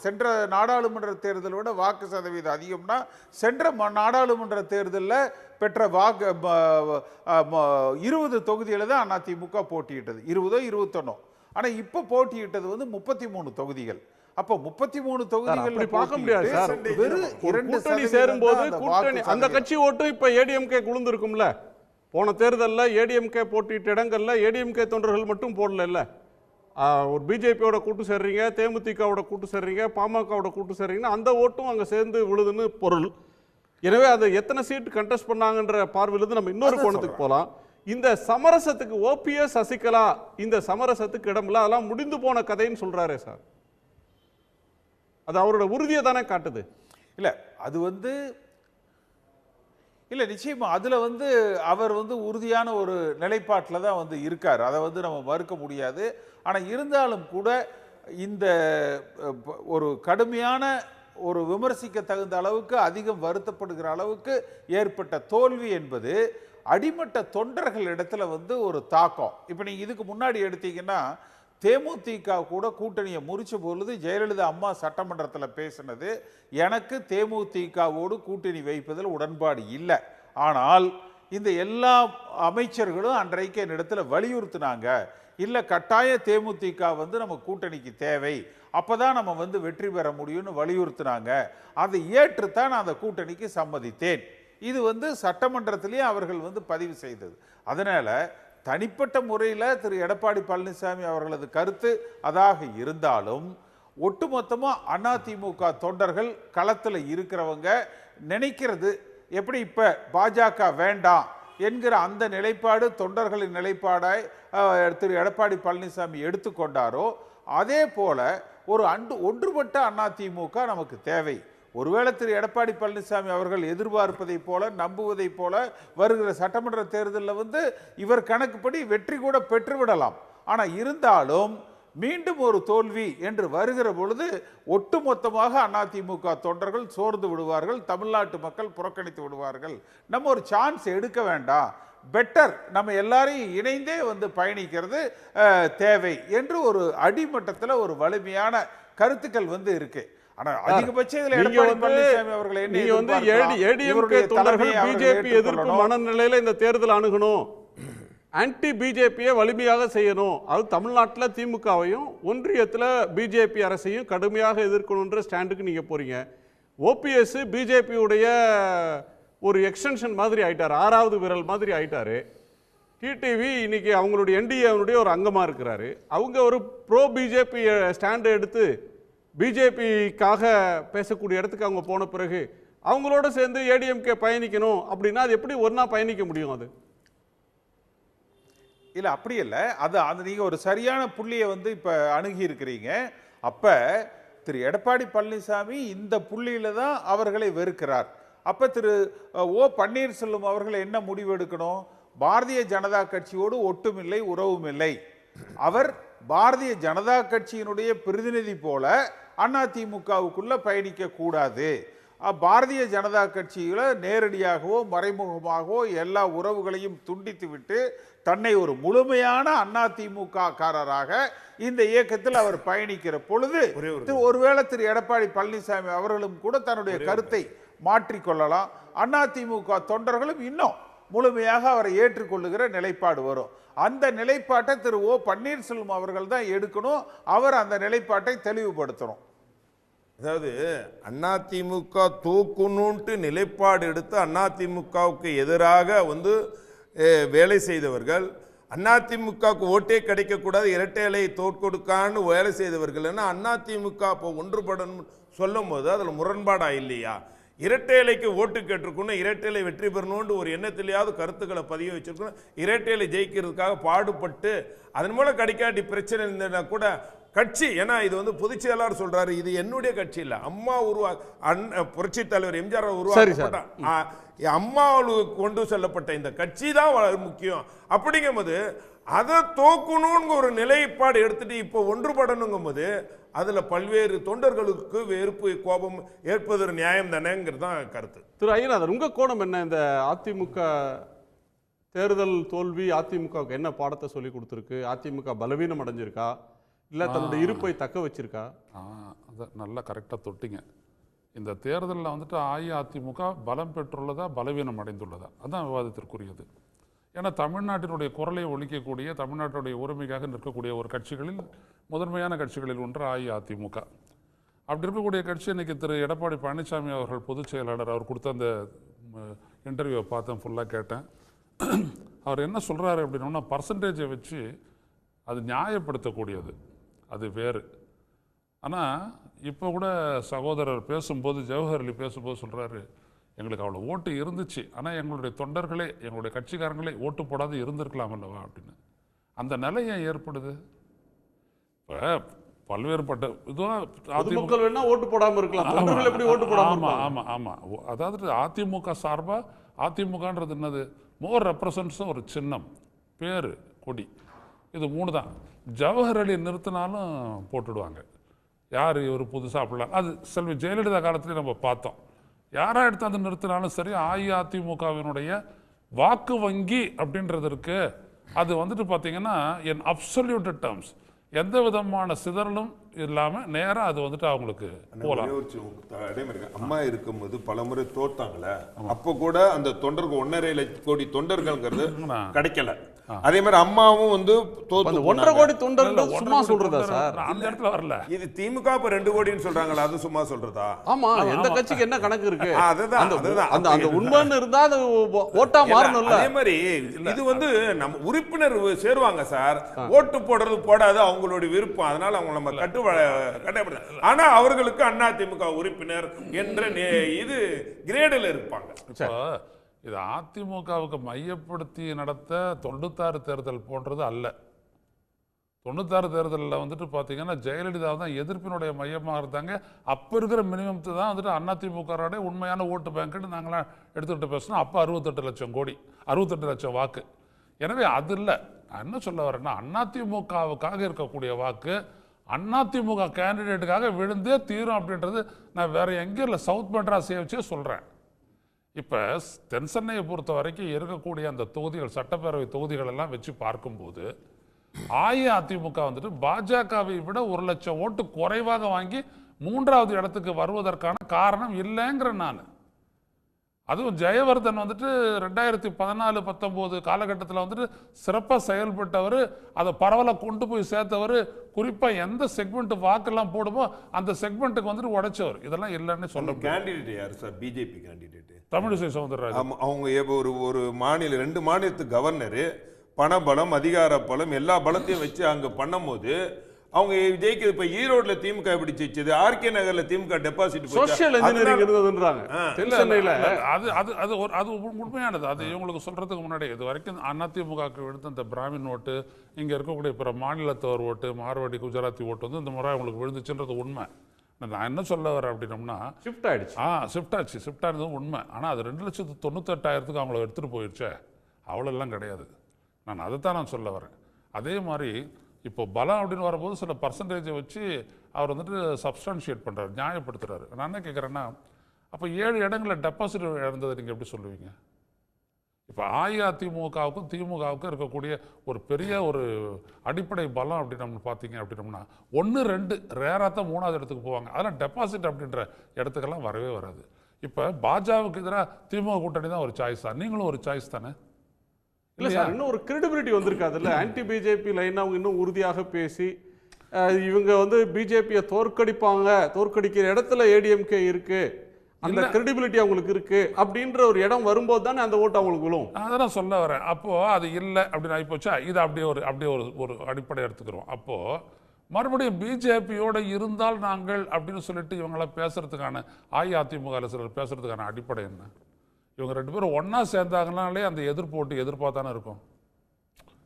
சென்ற நாடாளுமன்ற தேர்தலை விட வாக்கு சதவீதம் அதிகம்னா, சென்ற நாடாளுமன்ற தேர்தலில் பெற்ற வாக்கு 20 தொகுதியில் தான் அதிமுக போட்டியிட்டது, 20 21. ஆனால் இப்போ போட்டியிட்டது 33 தொகுதிகள். அப்போ 33 தொகுதிகள் பார்க்க முடியாது சார். கூட்டணி சேரும்போது கூட்டணி அந்த கட்சி ஓட்டு இப்ப ஏடிஎம்கே குழுந்திருக்கும்ல. போன தேர்தலில் ஏடிஎம்கே போட்டியிட்ட இடங்கள்ல ஏடிஎம்கே தொண்டர்கள் மட்டும் போடல. ஒரு பிஜேபியோட கூட்டு சேர்றீங்க, தேமுதிகவோட கூட்டு சேர்றீங்க, பாமகவோட கூட்டு சேர்றீங்கன்னா அந்த ஓட்டும் அங்கே சேர்ந்து விழுதுன்னு பொருள். எனவே அதை எத்தனை சீட்டு கண்டெஸ்ட் பண்ணாங்கன்ற பார்வையிலிருந்து நம்ம இன்னொரு கோணத்துக்கு போகலாம். இந்த சமரசத்துக்கு ஓபிஎஸ் சசிகலா இந்த சமரசத்துக்கு இடமில்ல, அதெல்லாம் முடிந்து போன கதைன்னு சொல்றாரே சார். அது அவரோட உறுதியை தானே காட்டுது. இல்லை, அது இல்லை, நிச்சயமா அதில் அவர் உறுதியான ஒரு நிலைப்பாட்டில் தான் இருக்கார். அதை நம்ம மறுக்க முடியாது. ஆனால் இருந்தாலும் கூட இந்த ஒரு கடுமையான ஒரு விமர்சிக்க தகுந்த அளவுக்கு, அதிகம் வருத்தப்படுகிற அளவுக்கு ஏற்பட்ட தோல்வி என்பது அடிமட்ட தொண்டர்கள் இடத்துல ஒரு தாக்கம். இப்போ நீங்கள் இதுக்கு முன்னாடி எடுத்தீங்கன்னா, தேமுதிக கூட கூட்டணியை முறிச்ச பொழுது ஜெயலலிதா அம்மா சட்டமன்றத்தில் பேசினது, எனக்கு தேமுதிகவோடு கூட்டணி வைப்பதில் உடன்பாடு இல்லை, ஆனால் இந்த எல்லா அமைச்சர்களும் அன்றைக்கு என்னிடத்துல வலியுறுத்தினாங்க, இல்லை கட்டாய தேமுதிக நம்ம கூட்டணிக்கு தேவை, அப்போதான் நம்ம வெற்றி பெற முடியும்னு வலியுறுத்தினாங்க, அதை ஏற்றுத்தான் நான் அந்த கூட்டணிக்கு சம்மதித்தேன் இது சட்டமன்றத்திலேயே அவர்கள் பதிவு செய்தது. அதனால தனிப்பட்ட முறையில் திரு எடப்பாடி பழனிசாமி அவர்களது கருத்து அதாக இருந்தாலும் ஒட்டுமொத்தமாக அதிமுக தொண்டர்கள் களத்தில் இருக்கிறவங்க நினைக்கிறது எப்படி இப்போ பாஜக வேண்டாம் என்கிற அந்த நிலைப்பாடு தொண்டர்களின் நிலைப்பாடாய் திரு எடப்பாடி பழனிசாமி எடுத்துக்கொண்டாரோ அதே போல ஒரு ஒன்றுபட்ட அதிமுக நமக்கு தேவை. ஒருவேளை திரு எடப்பாடி பழனிசாமி அவர்கள் எதிர்பார்ப்பதை போல நம்புவதை போல வருகிற சட்டமன்ற தேர்தலில் இவர் கணக்குப்படி வெற்றி கூட பெற்றுவிடலாம். ஆனால் இருந்தாலும் மீண்டும் ஒரு தோல்வி என்று வருகிற பொழுது ஒட்டுமொத்தமாக அதிமுக தொண்டர்கள் சோர்ந்து விடுவார்கள், தமிழ்நாட்டு மக்கள் புறக்கணித்து விடுவார்கள். நம்ம ஒரு சான்ஸ் எடுக்க வேண்டாம், பெட்டர் நம்ம எல்லாரையும் இணைந்தே பயணிக்கிறது தேவை என்று ஒரு அடிமட்டத்தில் ஒரு வலிமையான கருத்துக்கள் இருக்கு. ஆனா அதிகபட்சம் இதுல எடப்பாடி பழனிசாமி அவர்கள் ஏடிஎம்கே தொண்டர்கள் பிஜேபி எதிர்ப்பு மனநிலையில இந்த தேர்தல் அணுகணும், ஆன்டி பிஜேபியை வலிமையாக செய்யணும். அது தமிழ்நாட்டில் திமுகவையும் ஒன்றியத்தில் பிஜேபி அரசையும் கடுமையாக எதிர்க்கணுன்ற ஸ்டாண்டுக்கு நீங்க போறீங்க. ஓபிஎஸ் பிஜேபியுடைய ஒரு எக்ஸ்டென்ஷன் மாதிரி ஆயிட்டாரு, 6வது விரல் மாதிரி ஆயிட்டாரு. டிடிவி இன்னைக்கு அவங்களுடைய என்டிஏனுடைய ஒரு அங்கமா இருக்கிறாரு. அவங்க ஒரு ப்ரோ பிஜேபி ஸ்டாண்டு எடுத்து பிஜேபிக்காக பேசக்கூடிய இடத்துக்கு அவங்க போன பிறகு அவங்களோட சேர்ந்து ஏடிஎம்கே பயணிக்கணும் அப்படின்னா அது எப்படி ஒன்னா பயணிக்க முடியும்? அது இல்ல அப்படி இல்லை, அது நீங்க ஒரு சரியான புள்ளியை இப்ப அணுகி இருக்கிறீங்க. அப்ப திரு எடப்பாடி பழனிசாமி இந்த புள்ளியில தான் அவர்களை வெறுக்கிறார். அப்ப திரு ஓ பன்னீர்செல்வம் அவர்கள் என்ன முடிவு எடுக்கணும்? பாரதிய ஜனதா கட்சியோடு ஒட்டுமில்லை உறவும் இல்லை, அவர் பாரதிய ஜனதா கட்சியினுடைய பிரதிநிதி போல அதிமுகவுக்குள்ள பயணிக்க கூடாது, பாரதிய ஜனதா கட்சியில நேரடியாகவோ மறைமுகமாகவோ எல்லா உறவுகளையும் துண்டித்து விட்டு தன்னை ஒரு முழுமையான அதிமுக காரராக இந்த இயக்கத்தில் அவர் பயணிக்கிற பொழுது ஒருவேளை திரு எடப்பாடி பழனிசாமி அவர்களும் கூட தன்னுடைய கருத்தை மாற்றிக்கொள்ளலாம். அதிமுக தொண்டர்களும் இன்னும் முழுமையாக அவரை ஏற்றுக்கொள்ளுகிற நிலைப்பாடு வரும். அந்த நிலைப்பாட்டை திரு ஓ பன்னீர்செல்வம் அவர்கள் தான் எடுக்கணும், அவர் அந்த நிலைப்பாட்டை தெளிவுபடுத்தணும். அதாவது அதிமுக தூக்கணும்ட்டு நிலைப்பாடு எடுத்து அதிமுகவுக்கு எதிராக வேலை செய்தவர்கள், அதிமுகவுக்கு ஓட்டே கிடைக்கக்கூடாது, இரட்டை இலையை தோற்கொடுக்கான்னு வேலை செய்தவர்கள் அதிமுக இப்போ ஒன்றுபடணும் சொல்லும் போது அதில் முரண்பாடா இல்லையா? இரட்டை இலைக்கு ஓட்டு கேட்டிருக்கணும், இரட்டை இலை வெற்றி பெறணும்னு ஒரு எண்ணத்திலேயாவது கருத்துக்களை பதிய வச்சிருக்கணும். இரட்டை இலை ஜெயிக்கிறதுக்காக பாடுபட்டு அதன் மூலம் கிடைக்காட்டி பிரச்சனை இருந்ததுன்னா கூட கட்சி, ஏன்னா இது பொதுச் செயலாளர் சொல்றாரு, இது என்னுடைய கட்சி இல்ல, அம்மா புரட்சி தலைவர் எம்ஜிஆர் உருவாக்கப்பட்ட அம்மாவுக்கு கொண்டு செல்லப்பட்ட இந்த கட்சி தான் முக்கியம். அப்படிங்கும் போது அதை தோக்கணும்னு ஒரு நிலைப்பாடு எடுத்துட்டு இப்போ ஒன்றுபடணுங்கும் போது அதுல பல்வேறு தொண்டர்களுக்கு வெறுப்பு கோபம் ஏற்பது நியாயம் தானேங்கிறது தான் கருத்து. திரு ஐயனாதர், உங்க கோணம் என்ன? இந்த அதிமுக தேர்தல் தோல்வி அதிமுகவுக்கு என்ன பாடத்தை சொல்லி கொடுத்துருக்கு? அதிமுக பலவீனம் அடைஞ்சிருக்கா, இல்லை தன்னுடைய இருப்பை தக்க வச்சிருக்கா? அதை நல்லா கரெக்டாக தொட்டிங்க. இந்த தேர்தலில் அஇஅதிமுக பலம் பெற்றுள்ளதா பலவீனம் அடைந்துள்ளதா, அதுதான் விவாதத்திற்குரியது. ஏன்னா தமிழ்நாட்டினுடைய குரலை ஒழிக்கக்கூடிய, தமிழ்நாட்டுடைய உரிமைக்காக நிற்கக்கூடிய ஒரு கட்சிகளில் முதன்மையான கட்சிகளில் ஒன்று அஇஅதிமுக. அப்படி இருக்கக்கூடிய கட்சி இன்னைக்கு திரு எடப்பாடி பழனிசாமி அவர்கள் பொதுச் செயலாளர் அவர் கொடுத்த அந்த இன்டர்வியூவை பார்த்தேன், ஃபுல்லாக கேட்டேன். அவர் என்ன சொல்கிறாரு அப்படின்னா, பர்சன்டேஜை வச்சு அது நியாயப்படுத்தக்கூடியது, அது வேறு. ஆனால் இப்போ கூட சகோதரர் பேசும்போது, ஜவஹர் அலி பேசும்போது சொல்கிறாரு, எங்களுக்கு அவ்வளோ ஓட்டு இருந்துச்சு, ஆனால் எங்களுடைய தொண்டர்களே எங்களுடைய கட்சிக்காரங்களே ஓட்டு போடாது இருந்திருக்கலாம் அல்லவா அப்படின்னு. அந்த நிலை ஏன் ஏற்படுது? இப்போ பல்வேறுபட்ட இதுவும் ஓட்டு போடாமல் இருக்கலாம், ஆமாம் ஆமாம் ஆமாம். அதாவது அதிமுக சார்பாக அதிமுகன்றது என்னது, மோர் ரெப்ரசன்ட்ஸும் ஒரு சின்னம், பேர், கொடி, இது 3 தான். ஜவஹர் அலி நிறுத்தினாலும் போட்டுடுவாங்க. யார் இவர் புதுசாக அப்படிலாம், அது செல்வி ஜெயலலிதா காலத்துலேயும் நம்ம பார்த்தோம். யாராக எடுத்து அதை நிறுத்தினாலும் சரி, அஇஅதிமுகவினுடைய வாக்கு வங்கி அப்படின்றதற்கு அது பார்த்தீங்கன்னா என் அப்சல்யூட் டேர்ம்ஸ் எந்த விதமான சிதறலும் இல்லாமல் நேராக அது அவங்களுக்கு போகலாம். அம்மா இருக்கும்போது பல முறை தோத்தாங்களே, அப்போ கூட அந்த தொண்டர்கள் 1.5 லட்சம் கோடி தொண்டர்கள்ங்கிறது கிடைக்கல. அதே மாதிரி அம்மாவும் வந்து தோத்து அந்த 1.5 போனாங்க. கோடி தொண்டர்கள் சும்மா சொல்றதா சார்? அந்த இடத்துல வரல. இது திமுக இப்ப 2 கோடின்னு சொல்றாங்களா, அது சும்மா சொல்றதா? ஆமா, எந்த கட்சிக்கு என்ன கணக்கு இருக்கு? அதுதான், அதுதான். அந்த அந்த உண்மைன்னு இருந்தா அது ஓட்டா மாறணும்ல. அதே மாதிரி இது வந்து நம்ம உறுப்பினர் சேருவாங்க சார், ஓட்டு போடுறது போடாது அவங்களுடைய விருப்பம், அதனால அவங்க நம்ம கட்டுப்படுத்த. ஆனா அவர்களுக்கு அதிமுக உறுப்பினர் என்ற இது கிரேடில் இருப்பாங்க. இப்போ இது அதிமுகவுக்கு மையப்படுத்தி நடத்த 96 தேர்தல் போன்றது அல்ல. 96 தேர்தலில் வந்துட்டு பார்த்தீங்கன்னா ஜெயலலிதா தான் எதிர்ப்பினுடைய மையமாக இருந்தாங்க. அப்போ இருக்கிற மினிமம் தான் வந்துட்டு அதிமுக உண்மையான ஓட்டு பேங்க்னு நாங்களாம் எடுத்துக்கிட்டு பேசணும். அப்போ 68 லட்சம் கோடி, 68 லட்சம் வாக்கு. எனவே அது இல்லை. நான் என்ன சொல்ல வரேன்னா, அதிமுகவுக்காக இருக்கக்கூடிய வாக்கு அதிமுக கேண்டிடேட்டுக்காக விழுந்தே தீரும் அப்படின்றது நான் வேற எங்கேயும் இல்லை, சவுத் மெட்ராஸை வச்சே சொல்கிறேன். இப்போ தென் சென்னையை பொறுத்த வரைக்கும் இருக்கக்கூடிய அந்த தொகுதிகள், சட்டப்பேரவை தொகுதிகள் எல்லாம் வச்சு பார்க்கும்போது அஇஅதிமுக வந்துட்டு பாஜகவை விட 1 லட்சம் ஓட்டு குறைவாக வாங்கி 3வது இடத்துக்கு வருவதற்கான காரணம் இல்லைங்கிற நான். அதுவும் ஜெயவர்தன் வந்துட்டு 2014-19 காலகட்டத்தில் வந்துட்டு சிறப்பாக செயல்பட்டவர், அதை பரவலாக கொண்டு போய் சேர்த்தவர், குறிப்பாக எந்த செக்மெண்ட் வாக்கெல்லாம் போடுமோ அந்த செக்மெண்ட்டுக்கு வந்துட்டு உடைச்சவர். இதெல்லாம் இல்லைன்னு சொல்ல. கேண்டிடேட் யார் sir? BJP candidate Tamilisai Soundararajan. அவங்க ஒரு மாநில 2 மாநிலத்துக்கு கவர்னரு, பணபலம், அதிகார பலம், எல்லா பலத்தையும் வச்சு அங்க பண்ணும்போது அவங்க ஜெயிக்கிறது. இப்ப ஈரோட்ல திமுக எப்படி ஜெயிச்சது? ஆர்கே நகர்ல திமுக டெபாசிட் சோஷியல் இன்ஜினியரிங் இருந்ததுன்றாங்க தென்சென்னையில. அது உண்மையானது. அது இவங்களுக்கு சொல்றதுக்கு முன்னாடி இது வரைக்கும் அதிமுகவுக்கு விழுந்த இந்த பிராமின் ஓட்டு, இங்க இருக்கக்கூடிய பிற மாநிலத்தவர் ஓட்டு, மார்வாடி, குஜராத்தி ஓட்டு வந்து இந்த முறை அவங்களுக்கு விழுந்துச்சுன்றது உண்மை. நான் என்ன சொல்ல வரேன் அப்படின்னோம்னா, ஷிஃப்ட் ஆயிடுச்சு. ஷிஃப்ட் ஆனது உண்மை. ஆனால் அது 2,98,000 அவங்கள எடுத்துகிட்டு போயிடுச்சே, அவ்வளோலாம் கிடையாது. நான் அதைத்தான் நான் சொல்ல வரேன். அதே மாதிரி இப்போ பலம் அப்படின்னு வரும்போது சில பர்சன்டேஜை வச்சு அவர் வந்துட்டு சப்ஸ்டான்ஷியேட் பண்ணுறாரு, நியாயப்படுத்துறாரு. நான் என்ன கேட்குறேன்னா, அப்போ 7 இடங்களில் டெபாசிட் இழந்ததை நீங்கள் எப்படி சொல்லுவீங்க? இப்போ அஇஅதிமுகவுக்கும் திமுகவுக்கும் இருக்கக்கூடிய ஒரு பெரிய ஒரு அடிப்படை பலம் அப்படின்னு நம்ம பார்த்தீங்க அப்படின்னோம்னா 1, 2 ரேராக தான் 3வது இடத்துக்கு போவாங்க. அதெல்லாம் டெபாசிட் அப்படின்ற இடத்துக்கெல்லாம் வரவே வராது. இப்போ பாஜகவுக்கு எதிராக திமுக கூட்டணி தான் ஒரு சாய்ஸ் தான். நீங்களும் ஒரு சாய்ஸ் தானே? இல்லை சார், இன்னும் ஒரு கிரெடிபிலிட்டி வந்திருக்காதுல்ல. ஆன்டி பிஜேபி லைன் அவங்க இன்னும் உறுதியாக பேசி இவங்க வந்து பிஜேபியை தோற்கடிக்கிற இடத்துல ஏடிஎம்கே இருக்கு, அந்த கிரெடிபிலிட்டி அவங்களுக்கு இருக்கு அப்படின்ற ஒரு இடம் வரும்போது தானே அந்த ஓட்டு அவங்களுக்கு விழும். அதான் சொல்ல வரேன். அப்போ அது இல்லை அப்படின்னு ஆகிப்போச்சா, இது அப்படியே ஒரு அடிப்படை எடுத்துக்கிறோம். அப்போ மறுபடியும் பிஜேபியோட இருந்தால் நாங்கள் அப்படின்னு சொல்லிட்டு இவங்களாம் பேசுறதுக்கான, அஇஅதிமுக சிலர் பேசுறதுக்கான அடிப்படை என்ன? இவங்க 2 பேரும் ஒன்னா சேர்ந்தாங்கனாலே அந்த எதிர்ப்பா தானே இருக்கும்.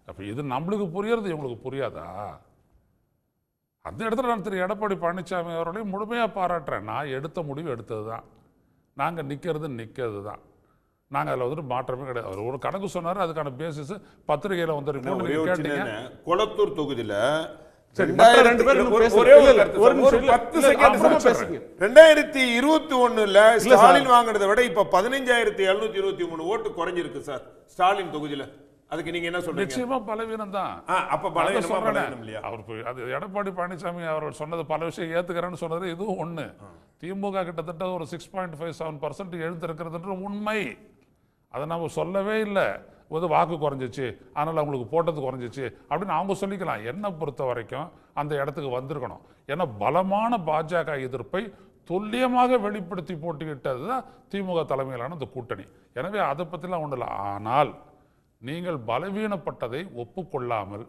அப்போ இது நம்மளுக்கு புரியறது, இவங்களுக்கு புரியாதா? அந்த இடத்துல நான் திரு எடப்பாடி பழனிசாமி அவர்களையும் முழுமையாக பாராட்டுறேன். நான் எடுத்த முடிவு எடுத்தது தான், நாங்கள் நிற்கிறது தான். நாங்கள் அதில் வந்துட்டு மாற்றமே கிடையாது. அவர் ஒரு கணக்கு சொன்னார், அதுக்கான பேசிஸ் பத்திரிகையில் வந்து கேட்டீங்க. கொளத்தூர் தொகுதியில் 2021 ஸ்டாலின் வாங்குறதை விட இப்ப 15,723 ஓட்டு குறைஞ்சிருக்கு சார் ஸ்டாலின் தொகுதியில. அதுக்கு நீங்க என்ன சொல்றீங்க? நிச்சயமா பலவீனம் தான். அப்ப பலவீனம் இல்லையா? அவர் அது எடப்பாடி பழனிசாமி அவர்கள் சொன்னது பல விஷயம் ஏத்துக்கிறேன்னு சொன்னது இதுவும் ஒண்ணு. திமுக கிட்டத்தட்ட ஒரு 6.57% எழுந்திருக்கிறதுன்ற உண்மை. அதை நம்ம சொல்லவே இல்லை. வந்து வாக்கு குறைஞ்சிச்சு, அதனால் அவங்களுக்கு போட்டது குறைஞ்சிச்சு அப்படின்னு அவங்க சொல்லிக்கலாம். என்னை பொறுத்த வரைக்கும் அந்த இடத்துக்கு வந்திருக்கணும். ஏன்னா பலமான பாஜக எதிர்ப்பை துல்லியமாக வெளிப்படுத்தி போட்டிக்கிட்டது தான் திமுக தலைமையிலான இந்த கூட்டணி. எனவே அதை பற்றிலாம் ஒன்றும் இல்லை. ஆனால் நீங்கள் பலவீனப்பட்டதை ஒப்புக்கொள்ளாமல்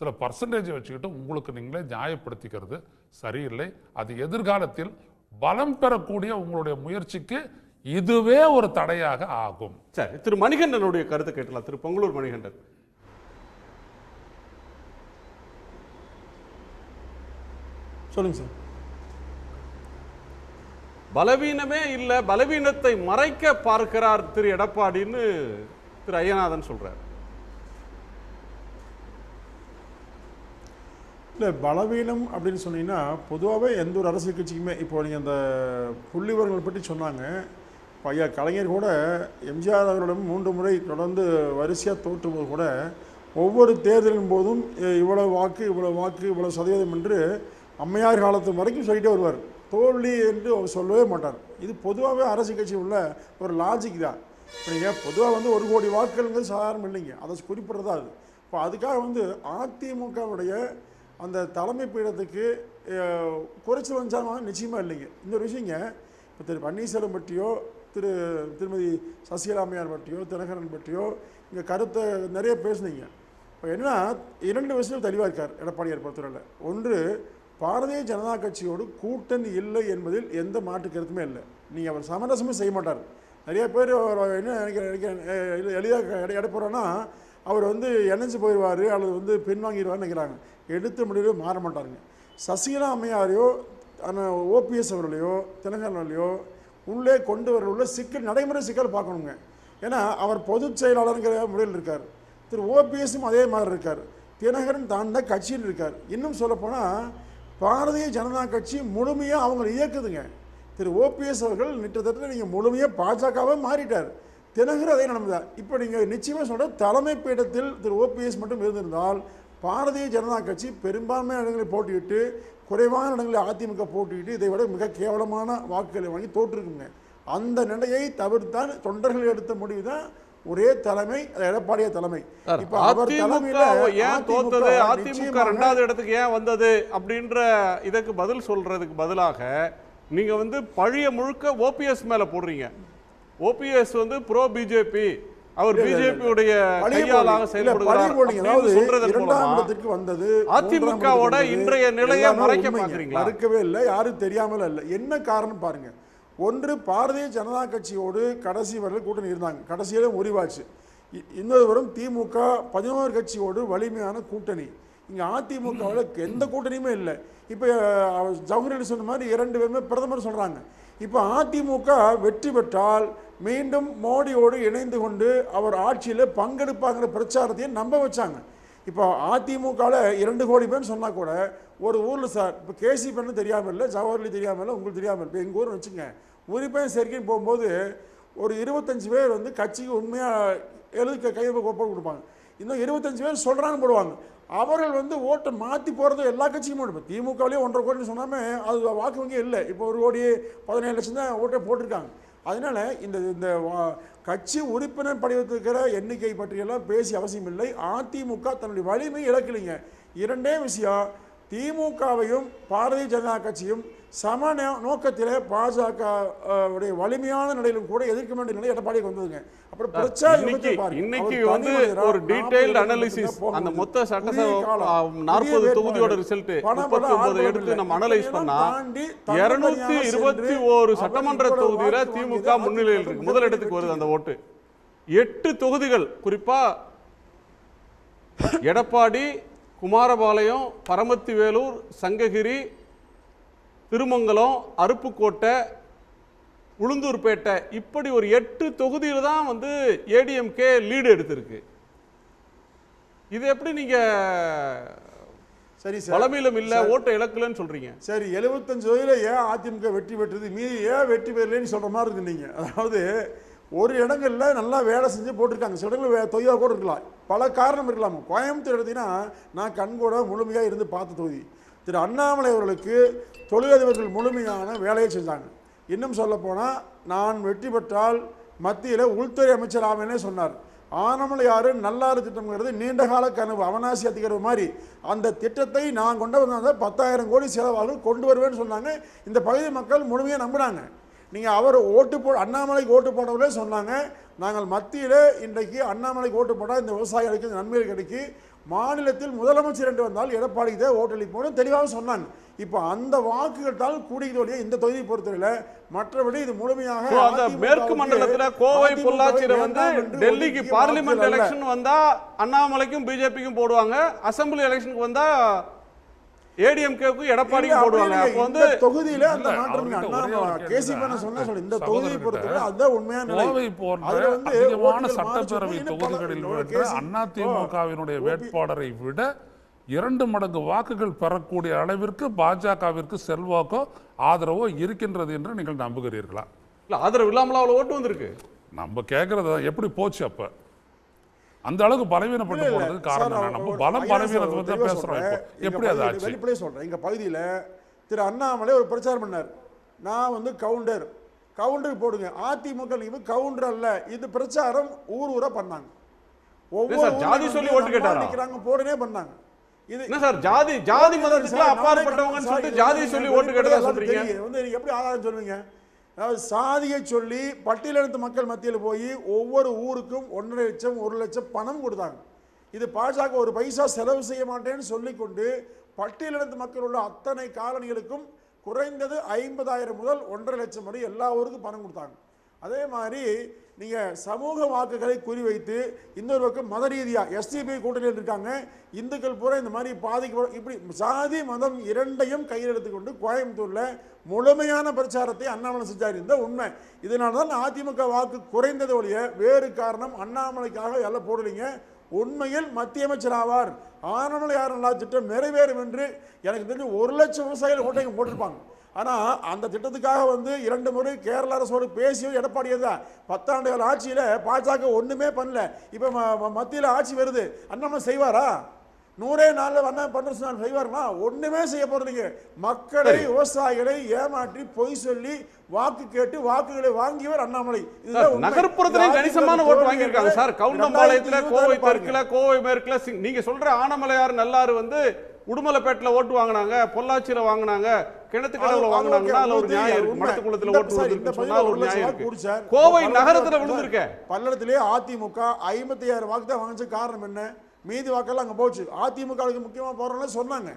சில பர்சன்டேஜை வச்சுக்கிட்டு உங்களுக்கு நீங்களே நியாயப்படுத்திக்கிறது சரியில்லை. அது எதிர்காலத்தில் பலம் பெறக்கூடிய உங்களுடைய முயற்சிக்கு இதுவே ஒரு தடையாக ஆகும். சரி, திரு மணிகண்டனுடைய கருத்தை கேட்டலாம். திரு பொங்கலூர் மணிகண்டன். சொல்லுங்க சார். பலவீனமே இல்லை, பலவீனத்தை மறைக்க பார்க்கிறார் திரு எடப்பாடின்னு திரு ஐயநாதன் சொல்றார். இல்லை, பலவீனம் அப்படின்னு சொன்னீங்கன்னா பொதுவாகவே எந்த ஒரு அரசியல் கட்சிக்குமே, இப்போ நீங்கள் அந்த புள்ளிவரங்களை பற்றி சொன்னாங்க. இப்போ ஐயா கலைஞர் கூட எம்ஜிஆர் அவர்களிடம் 3 முறை தொடர்ந்து வரிசையாக தோற்றும்போது கூட ஒவ்வொரு தேர்தலின் போதும் இவ்வளோ வாக்கு இவ்வளோ சதவீதம் என்று அம்மையார் காலத்து வரைக்கும் சொல்லிகிட்டே வருவார். தோல்வி என்று அவர் சொல்லவே மாட்டார். இது பொதுவாகவே அரசியல் கட்சி உள்ள ஒரு லாஜிக் தான். இப்போ நீங்கள் பொதுவாக வந்து 1 கோடி வாக்குகள்ங்கிறது சாதாரணம் இல்லைங்க, அதை குறிப்பிட்றதா அது. இப்போ அதுக்காக வந்து அதிமுகவுடைய அந்த தலைமை பீடத்துக்கு குறைச்சி வந்தாலும் நிச்சயமாக இல்லைங்க. இன்னொரு விஷயங்க, இப்போ திரு பன்னீர்செல்வம் பற்றியோ திருமதி சசிகலா அம்மையார் பற்றியோ தினகரன் பற்றியோ இங்கே கருத்தை நிறைய பேசுனீங்க. இப்போ என்னன்னா 2 விஷயம் தெளிவாக இருக்கார் எடப்பாடியார் பொறுத்தவரையில். ஒன்று, பாரதிய ஜனதா கட்சியோடு கூட்டணி இல்லை என்பதில் எந்த மாற்று கருத்துமே இல்லை. நீங்கள் அவர் சமரசமே செய்ய மாட்டார். நிறைய பேர் என்ன நினைக்கிறேன் எளிதாக எடப்பாடினா அவர் வந்து இணைஞ்சு போயிடுவார் அல்லது வந்து பின்வாங்கிடுவார்னு நினைக்கிறாங்க. எடுத்த முடிவே மாற மாட்டாருங்க. சசிகலா அம்மையாரையோ ஓபிஎஸ் அவர்களையோ தினகரனையோ உள்ளே கொண்டு வர உள்ள சிக்கல், நடைமுறை சிக்கல் பார்க்கணுங்க. ஏன்னா அவர் பொதுச் செயலாளருங்கிற முறையில் இருக்கார். திரு ஓபிஎஸும் அதே மாதிரி இருக்கார். தினகரன் தான் தான் கட்சியில் இருக்கார். இன்னும் சொல்லப்போனால் பாரதிய ஜனதா கட்சி முழுமையாக அவங்களை இயக்குதுங்க. திரு ஓபிஎஸ் அவர்கள் கிட்டத்தட்ட நீங்கள் முழுமையாக பாஜகவே மாறிட்டார். தினகரன் அதே நடந்ததார். இப்போ நீங்கள் நிச்சயமாக சொல்கிற தலைமை பீடத்தில் திரு ஓபிஎஸ் மட்டும் இருந்திருந்தால் பாரதிய ஜனதா கட்சி பெரும்பான்மையான இடங்களை போட்டியிட்டு குறைவான இடங்களில் அதிமுக போட்டியிட்டு இதை விட மிக கேவலமான வாக்குகளை வாங்கி தோற்றுருக்குங்க. அந்த நிலையை தவிர்த்தான் தொண்டர்கள் எடுத்த முடிவு தான் ஒரே தலைமை, எடப்பாடியார் தலைமை. இப்ப அவர் தலைமையில ஏன் தோத்தது, அதிமுக 2வது இடத்துக்கு ஏன் வந்தது அப்படின்ற இதற்கு பதில் சொல்றதுக்கு பதிலாக நீங்க வந்து பழைய முழுக்க ஓபிஎஸ் மேல போடுறீங்க. ஓபிஎஸ் வந்து ப்ரோ பிஜேபி, அவர் பிஜேபியுடைய கையாளாக செயல்படுகிறார் சொல்றதன் மூலமா அதிமுகவோட இன்றைய நிலையை மறைக்க பாக்குறீங்களா? மறுக்கவே இல்லை, யாரும் தெரியாமல் இல்லை. என்ன காரணம் பாருங்க. ஒன்று, பாரதிய ஜனதா கட்சியோடு கடைசி வரை கூட்டணி இருந்தாங்க, கடைசியில முறிவாச்சு. இன்னொரு வரும் திமுக 11 கட்சியோடு வலிமையான கூட்டணி. இங்கே அதிமுகவில் எந்த கூட்டணியுமே இல்லை. இப்போ ஜவஹர்லால் சொன்ன மாதிரி 2 பேருமே பிரதமர் சொல்கிறாங்க. இப்போ அதிமுக வெற்றி பெற்றால் மீண்டும் மோடியோடு இணைந்து கொண்டு அவர் ஆட்சியில் பங்கெடுப்பாங்கிற பிரச்சாரத்தையும் நம்ப வச்சாங்க. இப்போ அதிமுகவில் 2 கோடி பேர் சொன்னால் கூட ஒரு ஊரில் சார் இப்போ கேசி பண்ணு தெரியாமல் இல்லை, ஜவஹர்லால் தெரியாமல் இல்லை, உங்களுக்கு தெரியாமல் இப்போ எங்கள் ஊர்னு வச்சுங்க, உறுப்பினர் சேர்க்கைன்னு போகும்போது ஒரு 25 பேர் வந்து கட்சிக்கு உண்மையாக எழுதுக்க கையெழுத்து கோப்பை கொடுப்பாங்க. இன்னும் 25 பேர் சொல்கிறான்னு போடுவாங்க. அவர்கள் வந்து ஓட்டை மாற்றி போகிறது எல்லா கட்சிக்கும் போடுவோம். திமுகவிலேயே 1.5 கோடி சொன்னாமல் அது வாக்கு வங்கி இல்லை. இப்போ 1 கோடி 17 லட்சம் தான் ஓட்டை போட்டிருக்காங்க. அதனால் இந்த கட்சி உறுப்பினர் படிவத்திருக்கிற எண்ணிக்கை பற்றியெல்லாம் பேசி அவசியம் இல்லை. அதிமுக தன்னுடைய வலிமை இழக்கலைங்க. 2டே விஷயம், திமுகவையும் பாரதிய ஜனதா கட்சியும் சம நோக்கத்தில் பாஜக வலிமையான நிலையிலும் கூட எதிர்க்க வேண்டிய நிலை எடப்பாடிக்கு வந்ததுங்க. அப்புறம் இன்னைக்கு வந்து ஒரு டீடைல்டு அனாலிசிஸ், அந்த மொத்த சட்டசபை 40 தொகுதியோட ரிசல்ட் 39 எடுத்து நம்ம அனலைஸ் பண்ணா 221 சட்டமன்ற தொகுதியில திமுக முன்னிலையில் இருக்கு, முதலிடத்துக்கு வருது அந்த ஓட்டு. 8 தொகுதிகள் குறிப்பா எடப்பாடி, குமாரபாளையம், பரமத்திவேலூர், சங்ககிரி, திருமங்கலம், அருப்புக்கோட்டை, உளுந்தூர்பேட்டை, இப்படி ஒரு 8 தொகுதியில் தான் வந்து ஏடிஎம்கே லீடு எடுத்திருக்கு. இது எப்படி நீங்க சரி பலமீலம் இல்ல ஓட்டை இழக்கலன்னு சொல்றீங்க? சரி, 75 தொகுதியில் ஏன் அதிமுக வெற்றி பெற்றது, மீதி ஏன் வெற்றி பெறலன்னு சொல்ற மாதிரி இருக்கு. நீங்க அதாவது ஒரு இடங்கள்ல நல்லா வேலை செஞ்சு போட்டிருக்காங்க, சில இடங்கள் தொய்வா கூட இருக்கலாம், பல காரணம் இருக்கலாம். கோயம்புத்தூர் எடுத்தீங்கன்னா நான் கண்கூட முழுமையாக இருந்து பார்த்த தொகுதி. திரு அண்ணாமலை அவர்களுக்கு தொழிலதிபர்கள் முழுமையான வேலையை செஞ்சாங்க. இன்னும் சொல்ல போனால் நான் வெற்றி பெற்றால் மத்தியில் உள்துறை அமைச்சர் ஆவேனே சொன்னார். ஆனமலை யாரு நல்லாறு திட்டம்ங்கிறது நீண்டகால கனவு, அவனாசி அதிகார மாதிரி அந்த திட்டத்தை நான் கொண்டு வந்தால் 10,000 கோடி செலவாக கொண்டு வருவேன்னு சொன்னாங்க. இந்த பகுதி மக்கள் முழுமையாக நம்பினாங்க. நீங்கள் அவர் அண்ணாமலைக்கு ஓட்டு போடவே சொன்னாங்க. நாங்கள் மத்தியில் இன்றைக்கு அண்ணாமலைக்கு ஓட்டு போட்டால் இந்த விவசாயிகளுக்கு நன்மைகள் கிடைக்கும், மாநிலத்தில் முதலமைச்சர் என்று வந்தால் எடப்பாடிக்கு தான் ஓட்டளிப்போம் தெளிவாக சொன்னாங்க. இப்போ அந்த வாக்குகளால் கூடிய இந்த தொகுதியை பொறுத்தவரையில் மற்றபடி இது முழுமையாக மேற்கு மண்டலத்தில் கோவை பொள்ளாச்சியில வந்து டெல்லிக்கு பார்லிமெண்ட் எலெக்ஷன் வந்தா அண்ணாமலைக்கும் பிஜேபிக்கும் போடுவாங்க, அசம்பிளி எலெக்ஷனுக்கு வந்தா ஏடிஎம்கேக்கு எடப்பாடிக்கு போடுவாங்க. அப்ப வந்து தொகுதியில அந்த மாற்றம் கேசி பண்ண சொன்னா இந்த தொகுதியை பொறுத்தவரை அதுதான் உண்மையான நிலை. கோவை போன்ற அதிகமான சட்டப்பேரவை தொகுதிகளில் வென்ற அதிமுகவினுடைய வேட்பாளரை விட 2 மடங்கு வாக்குகள் பெறக்கூடிய அளவிற்கு பாஜகவிற்கு செல்வாக்கோ ஆதரவோ இருக்கின்றது என்று நீங்கள் நம்புகிறீர்களா? இல்ல, ஆதரவு இல்லாமல் அவ்வளவு ஓட்டு வந்திருக்கு. நம்ம கேட்கறது எப்படி போச்சு? அப்ப அந்த அளவுக்கு பலவீனப்பட்டு போனதுக்கு காரணம் நம்ம பலம் பலவீனத்தை பத்தி பேசுறோம். இப்போ எப்படி அது ஆச்சு? வெளிப்படையா சொல்றேன். எங்க பகுதியில் திரு அண்ணாமலை ஒரு பிரச்சாரம் பண்ணார். நான் வந்து கவுண்டருக்கு போடுங்க, அதிமுக கவுண்டர் அல்ல, இது பிரச்சாரம் ஊரா பண்ணாங்க. ஒவ்வொரு ஜாதி சொல்லி ஓட்டு கேட்டாரா? நிக்கிறாங்க போடுனே பண்ணாங்க. இது என்ன சார் ஜாதி மதத்துக்கு அப்பாற்பட்டவங்கன்னு சொல்லிட்டு ஜாதி சொல்லி ஓட்டு கேட்டதா சொல்றீங்க? வந்து நீங்க எப்படி ஆதாரம் சொல்லுவீங்க? அதாவது சாதியை சொல்லி பட்டியலினத்து மக்கள் மத்தியில் போய் ஒவ்வொரு ஊருக்கும் 1.5 லட்சம் 1 லட்சம் பணம் கொடுத்தாங்க. இது பாஜக ஒரு பைசா செலவு செய்ய மாட்டேன்னு சொல்லிக்கொண்டு பட்டியலினத்து மக்கள் உள்ள அத்தனை காலனிகளுக்கும் குறைந்தது 50,000 முதல் 1.5 லட்சம் வரை எல்லா ஊருக்கும் பணம் கொடுத்தாங்க. அதே மாதிரி நீங்கள் சமூக வாக்குகளை குறிவைத்து இன்னொரு பக்கம் மத ரீதியாக எஸ்டிபி கூட்டணியில் இருக்காங்க, இந்துக்கள் பூரா இந்த மாதிரி பாதிக்க இப்படி சாதி மதம் இரண்டையும் கையில் எடுத்துக்கொண்டு கோயம்புத்தூரில் முழுமையான பிரச்சாரத்தை அண்ணாமலை செஞ்சார். இந்த உண்மை. இதனால தான் அதிமுக வாக்கு குறைந்தது ஒழிய வேறு காரணம் அண்ணாமலைக்காக எல்லாம் போடலைங்க. உண்மையில் மத்திய அமைச்சர் ஆவார், ஆனமலை யாரெல்லா திட்டம் நிறைவேறும் என்று எனக்கு தெரிஞ்சு 1 லட்சம் விவசாயிகள் ஓட்டைங்க போட்டிருப்பாங்க. ஆனால் அந்த திட்டத்துக்காக வந்து 2 முறை கேரள அரசோடு பேசியது எடப்பாடியே தான். 10 ஆண்டுகள் ஆட்சியில் பாஜக ஒன்றுமே பண்ணல. இப்போ மத்தியில் ஆட்சி வருது, அண்ணாமலை செய்வாரா? 100 நாளில் அண்ணா பன்னீர்செல்வம் செய்வார்னா? ஒன்றுமே செய்ய போகிறீங்க. மக்களை விவசாயிகளை ஏமாற்றி பொய் சொல்லி வாக்கு கேட்டு வாக்குகளை வாங்கியவர் அண்ணாமலை. நகர்ப்புறத்திலையும் கணிசமான ஓட்டு வாங்கியிருக்காங்க சார். கவுண்டம்பாளையத்துல, கோவை தெற்குல, கோவை மேற்குல நீங்க சொல்ற ஆனமலையார் நல்லாறு வந்து உடுமலைப்பேட்டில் ஓட்டு வாங்கினாங்க, பொள்ளாச்சியில வாங்கினாங்க, கிணத்துக்கடவுல வாங்கினாங்கன்னா அதுல ஒரு நியாயம் இருக்கு. மடத்துக்குளத்துல ஓட்டு விழுந்திருக்கு சொன்னால் ஒரு நியாயம் இருக்கு. கோவை நகரத்துல விழுந்திருக்க பல்லடத்திலே அதிமுக 56 வாக்கு தான் வாங்கிச்ச காரணம் என்ன? மீதி வாக்கெல்லாம் அங்கே போச்சு. அதிமுகவுக்கு முக்கியமாக போகிறோம்னு சொன்னாங்க.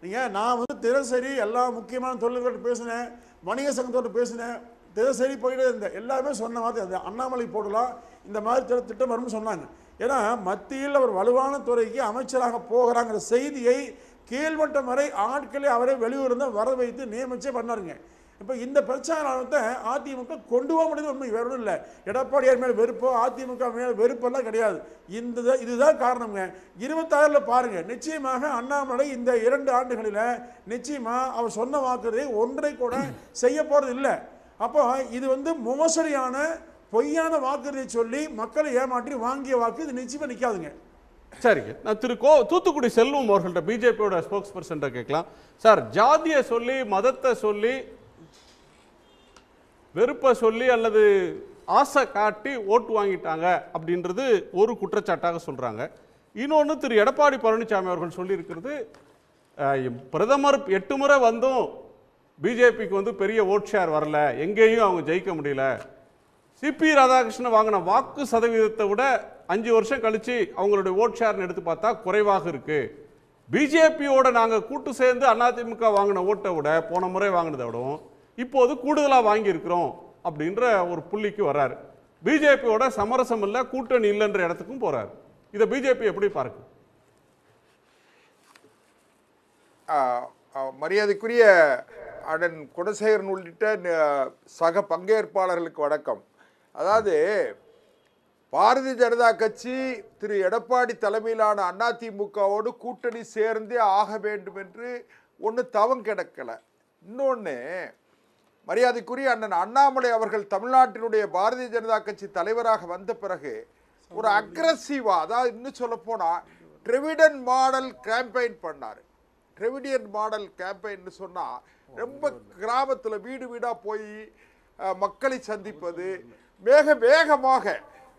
நீங்கள் நான் வந்து தினசரி எல்லா முக்கியமான தொழில்கள்ட்ட பேசினேன், வணிக சங்கத்தோடு பேசினேன், தினசரி போயிட்டே இருந்தேன். எல்லாருமே சொன்ன மாதிரி அந்த அண்ணாமலை போடலாம், இந்த மாதிரி திட்டம் வரும்னு சொன்னாங்க. ஏன்னா மத்தியில் அவர் வலுவான துறைக்கு அமைச்சராக போகிறாங்கிற செய்தியை கீழ்மட்டம் வரை ஆட்களை அவரை வெளியூர்ந்து வர வைத்து நியமிச்சே பண்ணாருங்க. இப்போ இந்த பிரச்சாரத்தை அதிமுக கொண்டு போக முடியுது. உண்மை வேற ஒன்றும் இல்லை. எடப்பாடியார் மேலே வெறுப்போ அதிமுக மேலே வெறுப்பெல்லாம் கிடையாது. இதுதான் காரணங்க. 26 பாருங்க, நிச்சயமாக அண்ணாமலை இந்த 2 ஆண்டுகளில் நிச்சயமாக அவர் சொன்ன வாக்குறுதியை ஒன்றை கூட செய்ய போறது இல்லை. அப்போ இது வந்து மோசடியான பொய்யான வாக்குறுதியை சொல்லி மக்களை ஏமாற்றி வாங்கிய வாக்கு இது நிச்சயமா நிற்காதுங்க. சரிங்க, நான் தூத்துக்குடி செல்வம் அவர்கள்ட்ட பிஜேபியோட ஸ்போக்ஸ் பர்சன்ட்ட கேட்கலாம். சார், ஜாதியை சொல்லி மதத்தை சொல்லி வெறுப்பை சொல்லி அல்லது ஆசை காட்டி ஓட்டு வாங்கிட்டாங்க அப்படின்றது ஒரு குற்றச்சாட்டாக சொல்றாங்க. இன்னொன்று திரு எடப்பாடி பழனிசாமி அவர்கள் சொல்லியிருக்கிறது, பிரதமர் 8 முறை வந்தும் பிஜேபிக்கு வந்து பெரிய ஓட் ஷேர் வரல, எங்கேயும் அவங்க ஜெயிக்க முடியல. சிபி ராதாகிருஷ்ணன் வாங்கின வாக்கு சதவீதத்தை விட 5 வருஷம் கழிச்சு அவங்களுடைய ஓட் ஷேர்னு எடுத்து பார்த்தா குறைவாக இருக்கு. பிஜேபியோட நாங்கள் கூட்டு சேர்ந்து அதிமுக வாங்கின ஓட்டை விட போன முறை வாங்கினதை விடவும் இப்போது கூடுதலாக வாங்கியிருக்கிறோம் அப்படின்ற ஒரு புள்ளிக்கு வர்றாரு. பிஜேபியோட சமரசம் இல்லை, கூட்டணி இல்லைன்ற இடத்துக்கும் போறாரு. இதை பிஜேபி எப்படி பார்க்கு? மரியாதைக்குரிய அண்ணன் குணசேகரன் உள்ளிட்ட சக பங்கேற்பாளர்களுக்கு வணக்கம். அதாவது பாரதிய ஜனதா கட்சி திரு எடப்பாடி தலைமையிலான அதிமுகவோடு கூட்டணி சேர்ந்தே ஆக வேண்டும் என்று ஒன்று தவம் கிடக்கலை. இன்னொன்று, மரியாதைக்குரிய அண்ணன் அண்ணாமலை அவர்கள் தமிழ்நாட்டினுடைய பாரதிய ஜனதா கட்சி தலைவராக வந்த பிறகு ஒரு அக்ரஸிவா, அதாவது இன்னும் சொல்ல போனால் டிரெவிடன் மாடல் கேம்பெயின் பண்ணார். டிரெவிடியன் மாடல் கேம்பெயின் சொன்னால் ரொம்ப கிராமத்தில் வீடு வீடாக போய் மக்களை சந்திப்பது, வேகமாக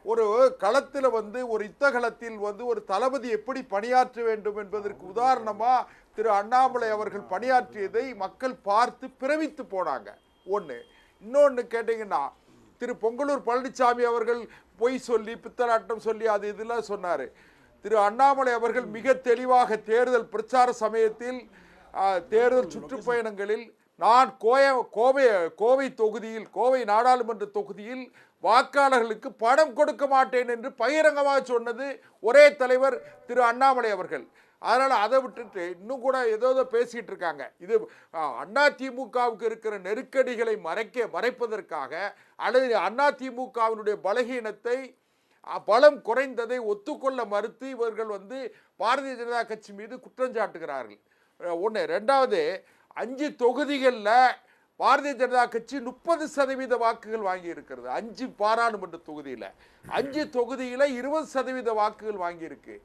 ஒரு களத்தில் வந்து ஒரு யுத்தகலத்தில் வந்து ஒரு தளபதி எப்படி பணியாற்ற வேண்டும் என்பதற்கு உதாரணமாக திரு அண்ணாமலை அவர்கள் பணியாற்றியதை மக்கள் பார்த்து பிரமித்து போனாங்க. ஒன்று. இன்னொன்று கேட்டிங்கன்னா, திரு பொங்கலூர் பழனிசாமி அவர்கள் பொய் சொல்லி பித்தலாட்டம் சொல்லி அது இதெல்லாம் சொன்னார். திரு அண்ணாமலை அவர்கள் மிக தெளிவாக தேர்தல் பிரச்சார சமயத்தில் தேர்தல் சுற்றுப்பயணங்களில் நான் கோவை தொகுதியில், கோவை நாடாளுமன்ற தொகுதியில் வாக்காளர்களுக்கு பணம் கொடுக்க மாட்டேன் என்று பகிரங்கமாக சொன்னது ஒரே தலைவர் திரு அண்ணாமலை அவர்கள். அதனால் அதை விட்டுட்டு இன்னும் கூட ஏதோ பேசிகிட்டு இருக்காங்க. இது அதிமுகவுக்கு இருக்கிற நெருக்கடிகளை மறைப்பதற்காக அல்லது அதிமுகவினுடைய பலகீனத்தை, பலம் குறைந்ததை ஒத்துக்கொள்ள மறுத்து இவர்கள் வந்து பாரதிய ஜனதா கட்சி மீது குற்றஞ்சாட்டுகிறார்கள். ஒன்று. ரெண்டாவது, 5 தொகுதிகளில் பாரதிய ஜனதா கட்சி 30% வாக்குகள் வாங்கி இருக்கிறது. 5 பாராளுமன்ற தொகுதியில், 5 தொகுதியில் 20% வாக்குகள் வாங்கியிருக்கு.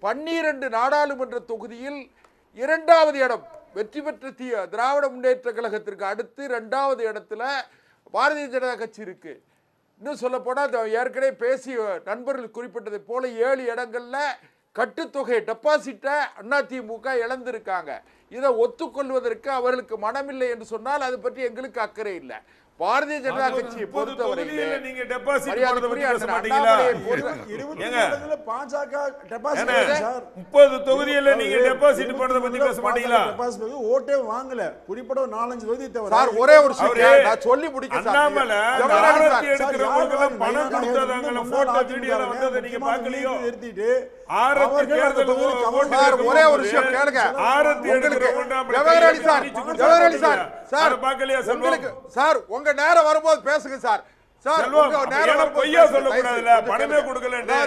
12 நாடாளுமன்ற தொகுதியில் 2வது இடம் வெற்றி பெற்ற திராவிட முன்னேற்ற கழகத்திற்கு அடுத்து 2வது இடத்துல பாரதிய ஜனதா கட்சி இருக்கு. இன்னும் சொல்ல போனால் ஏற்கனவே பேசிய நண்பர்கள் குறிப்பிட்டதை போல 7 இடங்கள்ல கட்டுத்தொகை டெபாசிட்டை அதிமுக இழந்திருக்காங்க. இதை ஒத்துக்கொள்வதற்கு அவர்களுக்கு மனமில்லை என்று சொன்னால் அது பற்றி எங்களுக்கு அக்கறை இல்லை. பாரதிய ஜனதா கட்சியை பொறுத்தவரையிலே நீங்க டெபாசிட் போறத பத்தி பேச மாட்டீங்களா? 30 தொகுதியில நீங்க டெபாசிட் போறத பத்தி பேச மாட்டீங்களா? ஓட்டே வாங்கல, குறிப்பிட்ட 4-5 தொகுதி தவிர. சார் ஒரே ஒரு நிமிஷம் நான் சொல்லி முடிக்க சார். அண்ணாமலை ஆரத்தி எடுக்கிறவங்களுக்கு எல்லாம் பணம் கொடுத்ததாங்கல போட்டோ வீடியோல வந்தத நீங்க பார்க்கலையோ? நிறுத்திட்டு ஆரத்தி சார் ஒரே ஒரு விஷயம் கேளுங்க. ஆரத்தி எடுக்கிறவங்க ஜவஹர்லால் சார் சார் பார்க்கலையா? உங்களுக்கு சார் உங்க நேரம் வரும்போது பேசுங்க சார். சார் உங்க நேரம் வரும்போது பொய்யா சொல்ல கூடாதுல. பணமே கொடுக்கலன்னு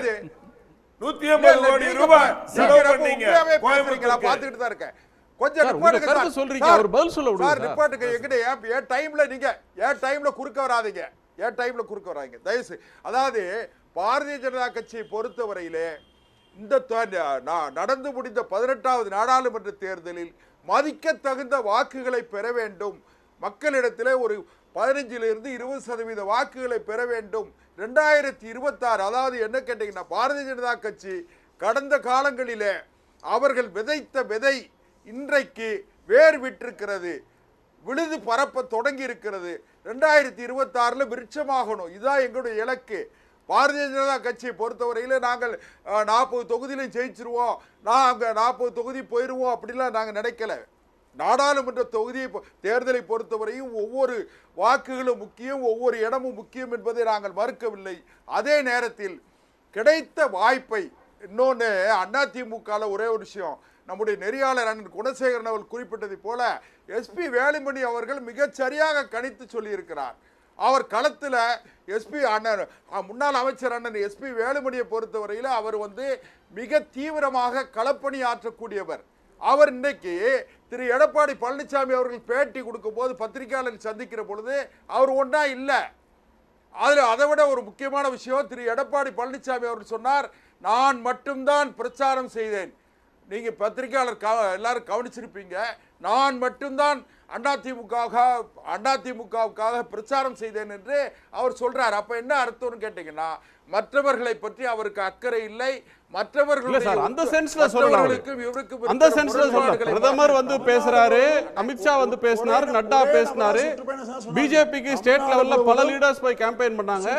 180 கோடி ரூபாய் செலவு பண்ணீங்க. கோயம்புத்தூர்ல பாத்துக்கிட்டு தான் இருக்கேன். கொஞ்சம் நிப்பாட்டுங்க சார். சொல்றீங்க அவர் பதில் சொல்ல விடுங்க சார். நிப்பாட்டுங்க. எங்கிட்ட ஏன் டைம்ல நீங்க ஏன் டைம்ல குறுக்க வராதீங்க. ஏன் டைம்ல குறுக்க வராதீங்க தயவுசெய்து. அதாவது பாரதிய ஜனதா கட்சியை பொறுத்தவரையிலே இந்த நடந்து முடிந்த 18வது நாடாளுமன்ற தேர்தலில் மதிக்க தகுந்த வாக்குகளை பெற வேண்டும். மக்களிடத்திலே ஒரு 15-இருந்து 20% வாக்குகளை பெற வேண்டும். 2026 அதாவது என்ன கேட்டீங்கன்னா பாரதிய ஜனதா கட்சி கடந்த காலங்களிலே அவர்கள் விதைத்த விதை இன்றைக்கு வேர் விட்டிருக்கிறது, விழுது பரப்ப தொடங்கி இருக்கிறது. 2026 விருட்சமாகணும். இதுதான் எங்களுடைய இலக்கு. பாரதிய ஜனதா கட்சியை பொறுத்தவரையில் நாங்கள் 40 தொகுதியிலும் ஜெயிச்சிருவோம், நாங்கள் 40 தொகுதி போயிடுவோம் அப்படிலாம் நாங்கள் நினைக்கல. நாடாளுமன்ற தேர்தலை பொறுத்தவரையும் ஒவ்வொரு வாக்குகளும் முக்கியம், ஒவ்வொரு இடமும் முக்கியம் என்பதை நாங்கள் மறுக்கவில்லை. அதே நேரத்தில் கிடைத்த வாய்ப்பை இன்னொன்று அதிமுகவில் ஒரே ஒரு விஷயம், நம்முடைய நெறியாளர் அண்ணன் குணசேகரன் அவர்கள் குறிப்பிட்டதை போல SP வேலுமணி அவர்கள் மிகச்சரியாக கணித்து சொல்லியிருக்கிறார். அவர் களத்தில் SP அண்ணன் முன்னாள் அமைச்சர் அண்ணன் SP வேலுமணியை பொறுத்தவரையில் அவர் மிக தீவிரமாக களப்பணி ஆற்றக்கூடியவர். அவர் இன்னைக்கு திரு எடப்பாடி பழனிசாமி அவர்கள் பேட்டி கொடுக்கும் போது பத்திரிகையாளர்கள் சந்திக்கிற பொழுது அவர் ஒன்றா இல்லை. அதில் அதை விட ஒரு முக்கியமான விஷயம், திரு எடப்பாடி பழனிசாமி அவர்கள் சொன்னார், நான் மட்டும்தான் பிரச்சாரம் செய்தேன். நீங்கள் பத்திரிகையாளர் எல்லாரும் கவனிச்சிருப்பீங்க, நான் மட்டும்தான் அதிமுகவுக்காக பிரச்சாரம் செய்தேன் என்று அவர் சொல்றார். அப்ப என்ன அர்த்தம்னு கேட்டீங்கன்னா மற்றவர்களை பற்றி அவருக்கு அக்கறை இல்லை. அந்த சென்ஸ்ல சொல்லலாம். அந்த சென்ஸ்ல சொல்லலாம். பிரதமர் பேசுறாரு, அமித்ஷா பேசினார், நட்டா பேசினாரு, பிஜேபிக்கு ஸ்டேட் லெவல்ல பல லீடர்ஸ் போய் கேம்பெயின் பண்ணாங்க.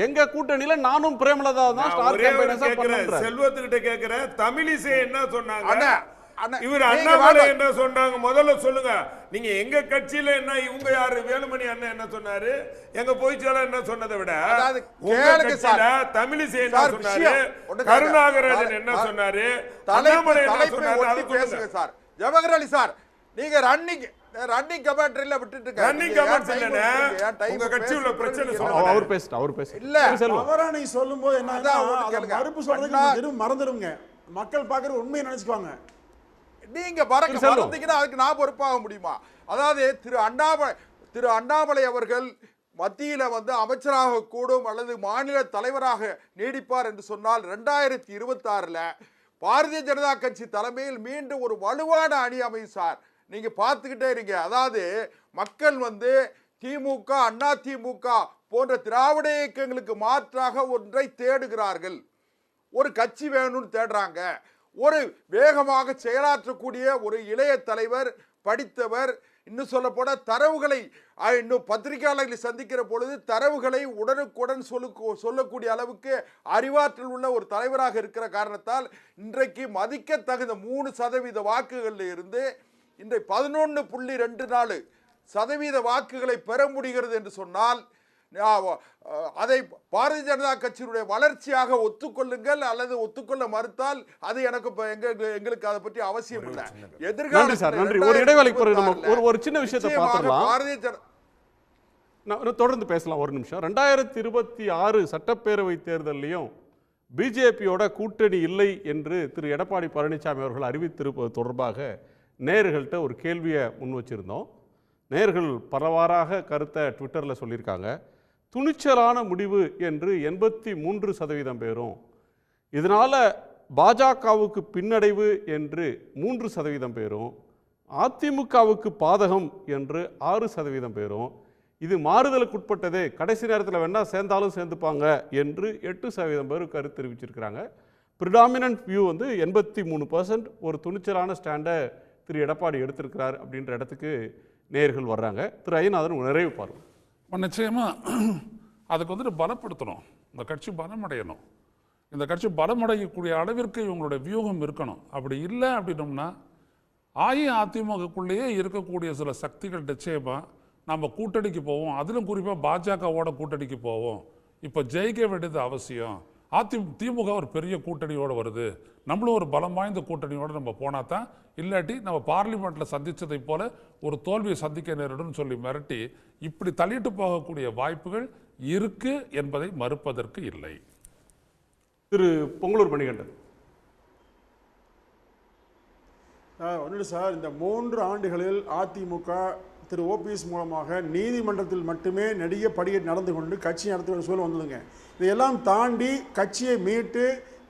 எங்க கூட்டணியில நானும் பிரேமலதா தான் ஸ்டார் கேம்பெயினர்ஸா பண்றேன். செல்வத்துக்கிட்ட கேக்குறேன், தமிழிசை என்ன சொன்னாங்க, இவர் அண்ணாமலை என்ன சொன்னாங்க, முதல்ல சொல்லுங்க. நீங்க எங்க கட்சியில என்ன, இவங்க யாரு, வேலுமணி அண்ணன் என்ன சொன்னாரு, எங்க பொய்ச்சாளர் என்ன சொன்னதை விட தமிழிசை என்ன சொன்னாரு, கருணாகரன் என்ன சொன்னாரு, அண்ணாமலை என்ன சொன்னாரு பேசுங்க சார். ஜவஹர்லால் சார், நீங்க ரன்னிங் கமெண்ட்ரியில விட்டுட்டு ரன்னிங் கமெண்ட்ஸ் இல்லனே உங்க கட்சி உள்ள பிரச்சனை சொல்லுங்க. அவர் பேச இல்ல அவரா நீ சொல்லும்போது என்ன மறுப்பு சொல்றதுக்கு மறந்துடுங்க. மக்கள் பாக்குற உண்மையை நினைச்சுக்குவாங்க. நீங்க மறந்தீங்கன்னா அதுக்கு நான் பொறுப்பாக முடியுமா? அதாவது திரு அண்ணாமலை அவர்கள் மத்தியில அமைச்சராக கூடும் அல்லது மாநில தலைவராக நீடிப்பார் என்று சொன்னால் 2026 பாரதிய ஜனதா கட்சி தலைமையில் மீண்டும் ஒரு வலுவான அணி அமையும் சார். நீங்க பார்த்துக்கிட்டே இருங்க. அதாவது மக்கள் திமுக அண்ணா திமுக போன்ற திராவிட இயக்கங்களுக்கு மாற்றாக ஒன்றை தேடுகிறார்கள். ஒரு கட்சி வேணும்னு தேடுறாங்க. ஒரு வேகமாக செயலாற்றக்கூடிய ஒரு இளைய தலைவர், படித்தவர், இன்னும் சொல்ல போன தரவுகளை இன்னும் பத்திரிகையாளர்களை சந்திக்கிற பொழுது தரவுகளை உடனுக்குடன் சொல்லக்கூடிய அளவுக்கு அறிவாற்றல் உள்ள ஒரு தலைவராக இருக்கிற காரணத்தால் இன்றைக்கு மதிக்க தகுந்த 3% வாக்குகளில் இருந்து இன்றைக்கு 11.24% வாக்குகளை பெற முடிகிறது என்று சொன்னால் அதை பாரதிய ஜனதா கட்சியினுடைய வளர்ச்சியாக ஒத்துக்கொள்ளுங்கள், அல்லது ஒத்துக்கொள்ள மறுத்தால் அது எங்களுக்கு அதை பற்றி அவசியம் இல்லை. எதிர்காலம் ஒரு இடைவேளைக்கு பிறகு நம்ம ஒரு சின்ன விஷயத்தை பார்த்துடலாம். தொடர்ந்து பேசலாம் ஒரு நிமிஷம். 2026 சட்டப்பேரவை தேர்தலையும் பிஜேபியோட கூட்டணி இல்லை என்று திரு எடப்பாடி பழனிசாமி அவர்கள் அறிவித்திருப்பது தொடர்பாக நேயர்கள்ட்ட ஒரு கேள்வியை முன் வச்சிருந்தோம். நேயர்கள் பலவாறாக கருத்தை ட்விட்டரில் சொல்லியிருக்காங்க. துணிச்சலான முடிவு என்று 83% பேரும், இதனால் பாஜகவுக்கு பின்னடைவு என்று 3% பேரும், அதிமுகவுக்கு பாதகம் என்று 6% பேரும், இது மாறுதலுக்குட்பட்டது, கடைசி நேரத்தில் வேணால் சேர்ந்தாலும் சேர்ந்துப்பாங்க என்று 8% பேர் கருத்து தெரிவிச்சிருக்கிறாங்க. ப்ரிடாமினன்ட் வியூ வந்து 83% ஒரு துணிச்சலான ஸ்டாண்டை திரு எடப்பாடி எடுத்திருக்கிறார் அப்படின்ற இடத்துக்கு நேயர்கள் வர்றாங்க. திரு ஐயநாதன் நிறைவு பாருங்கள். நிச்சயமாக அதுக்கு வந்துட்டு பலப்படுத்தணும், இந்த கட்சி பலமடையணும். இந்த கட்சி பலமடையக்கூடிய அளவிற்கு இவங்களுடைய வியூகம் இருக்கணும். அப்படி இல்லை அப்படின்னோம்னா அஇஅதிமுகக்குள்ளேயே இருக்கக்கூடிய சில சக்திகள் நிச்சயமாக நம்ம கூட்டணிக்கு போவோம், அதிலும் குறிப்பாக பாஜகவோட கூட்டணிக்கு போவோம். இப்போ ஜெயிக்க வேண்டியது அவசியம். திமுக ஒரு பெரிய கூட்டணியோடு வருது, நம்மளும் ஒரு பலம் வாய்ந்த கூட்டணியோடு நம்ம போனால் தான், இல்லாட்டி நம்ம பார்லிமெண்ட்டில் சந்தித்ததை போல ஒரு தோல்வியை சந்திக்க நேரிடும் சொல்லி மிரட்டி இப்படி தள்ளிட்டு போகக்கூடிய வாய்ப்புகள் இருக்கு என்பதை மறுப்பதற்கு இல்லை. திரு பொங்கலூர் மணிகண்டன். ஒன்று சார், இந்த 3 ஆண்டுகளில் அதிமுக திரு ஓபிஎஸ் மூலமாக நீதிமன்றத்தில் மட்டுமே நெடிய படியை நடந்து கொண்டு கட்சி நடத்த சூழல் வந்ததுங்க. இதையெல்லாம் தாண்டி கட்சியை மீட்டு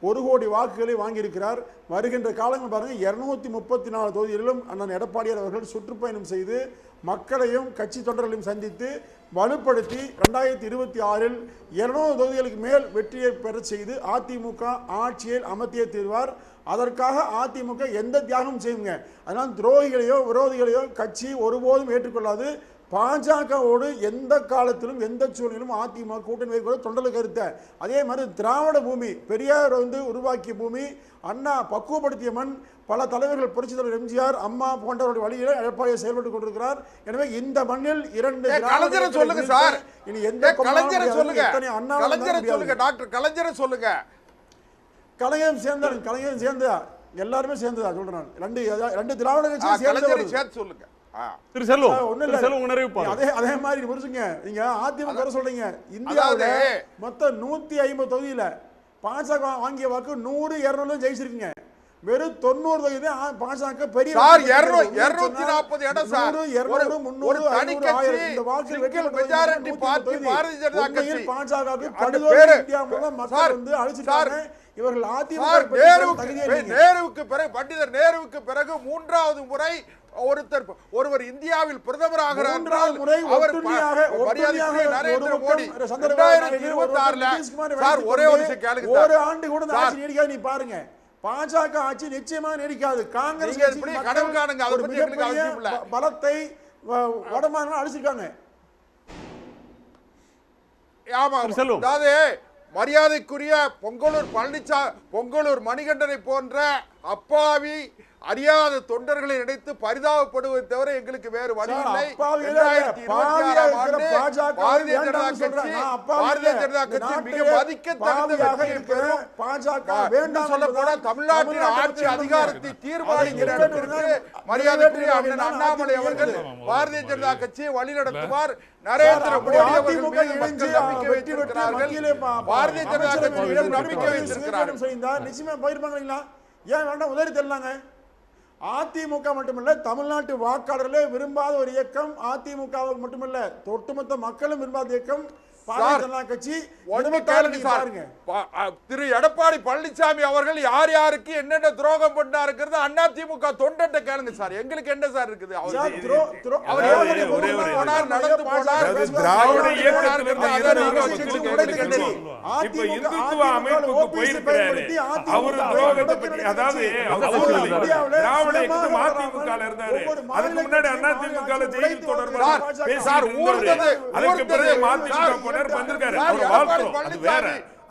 1 கோடி வாக்குகளை வாங்கியிருக்கிறார். வருகின்ற காலங்கள் பாருங்கள், 234 தொகுதிகளிலும் அண்ணன் எடப்பாடியார் அவர்கள் சுற்றுப்பயணம் செய்து மக்களையும் கட்சி தொண்டர்களையும் சந்தித்து வலுப்படுத்தி 2026 200 தொகுதிகளுக்கு மேல் வெற்றியை பெற செய்து அதிமுக ஆட்சியில் அமர்த்தியே தீர்வார். அதற்காக அதிமுக எந்த தியாகம் செய்யுங்க. அதனால் துரோகிகளையோ விரோதிகளையோ கட்சி ஒருபோதும் ஏற்றுக்கொள்ளாது. பாஜகவோடு எந்த காலத்திலும் எந்த சூழ்நிலும் அதிமுக கூட்டணி வைக்க தொண்டர்கள் கருத்த. அதே மாதிரி திராவிட பூமி, பெரியார் உருவாக்கிய பூமி, அண்ணா பக்குவப்படுத்திய மண், பல தலைவர்கள் புரட்சித் தலைவர் எம்ஜிஆர், அம்மா போன்றவருடைய வழியில எடப்பாடியை செயல்பட்டுக் கொண்டிருக்கிறார். எனவே இந்த மண்ணில் 2 கலைஞரை சொல்லுங்க சார், இனி எந்த கலைஞரை சொல்லுங்க, அண்ணா கலைஞரை சொல்லுங்க, டாக்டர் கலைஞரை சொல்லுங்க. கலைஞரும் சேர்ந்தா எல்லாருமே சேர்ந்ததா சொல்றேன். 2 திராவிட கட்சி சேர்த்து சொல்லுங்க. திரு செல்வம் அதே மாதிரி புரிஞ்சுங்க. நீங்க அதிமுக சொல்றீங்க, இந்தியாவில மொத்தம் 150 தொகுதியில பாஜக வாங்கிய வாக்கு 100 200 ஜெயிச்சிருக்கீங்க. வெறும் 90 தொகுதி பாஜக பெரிய 240 இடம் சார். ஒரு தனி கட்சி இந்த வாக்கு மெஜாரிட்டி பார்ட்டி பாரதிய ஜனதா கட்சி பாஜகவுக்கு படுதோல்வி இந்தியா மூலம் மக்கள் வந்து அழிச்சிட்டாங்க. இவர்கள் நேருவுக்கு பிறகு, பண்டிதர் நேருவுக்கு பிறகு 3வது முறை ஒருவர் இந்தியாவில் பிரதமராக நரேந்திர மோடி 2026 ஒரே ஒரு ஆண்டு கூட ஆட்சி நீடிக்காது. நீ பாருங்க, பாஜக ஆட்சி நிச்சயமா நீடிக்காது. காங்கிரஸ் பலத்தை வடமாநிலம் அழிச்சிருக்காங்க. மரியாதைக்குரிய பொங்கலூர் மணிகண்டனை போன்ற அப்பாவி அறியாத தொண்டர்களை நினைத்து பரிதாபப்படுவதை தவிர எங்களுக்கு வேறு வழி இல்லை. 2026 ஆண்டு பாரதிய ஜனதா கட்சி மிக மதிக்கத்தகுந்த வெற்றியை பெறும். சொல்லப்போனால் தமிழ்நாட்டின் ஆட்சி அதிகாரத்தை தீர்மானிக்கிற இடத்திற்கு மரியாதைக்குரிய அண்ணன் அண்ணாமலை அவர்கள் பாரதிய ஜனதா கட்சியை வழிநடத்துவார். நரேந்திர மோடி அவர்கள் மீது மக்கள் நம்பிக்கை வைத்திருக்கிறார்கள். பாரதிய ஜனதா கட்சியிடம் நம்பிக்கை வைத்திருக்கிறார்கள். நிச்சயமா போயிருப்பாங்களா? ஏன் வேண்டாம் உதவி தெரியலாங்க. அதிமுக மட்டுமல்ல, தமிழ்நாட்டு வாக்காளர்களே விரும்பாத ஒரு இயக்கம் அதிமுக மட்டுமல்ல, ஒட்டுமொத்த மக்களும் விரும்பாத இயக்கம் பாரதிய ஜனதா கட்சி. திரு எடப்பாடி பழனிசாமி அவர்கள் யார் யாருக்கு என்னென்ன துரோகம் பண்ணாருங்கிறது அதிமுக தொண்டர்கிட்ட கேளுங்க சார். எங்களுக்கு என்ன சார் இருக்குது?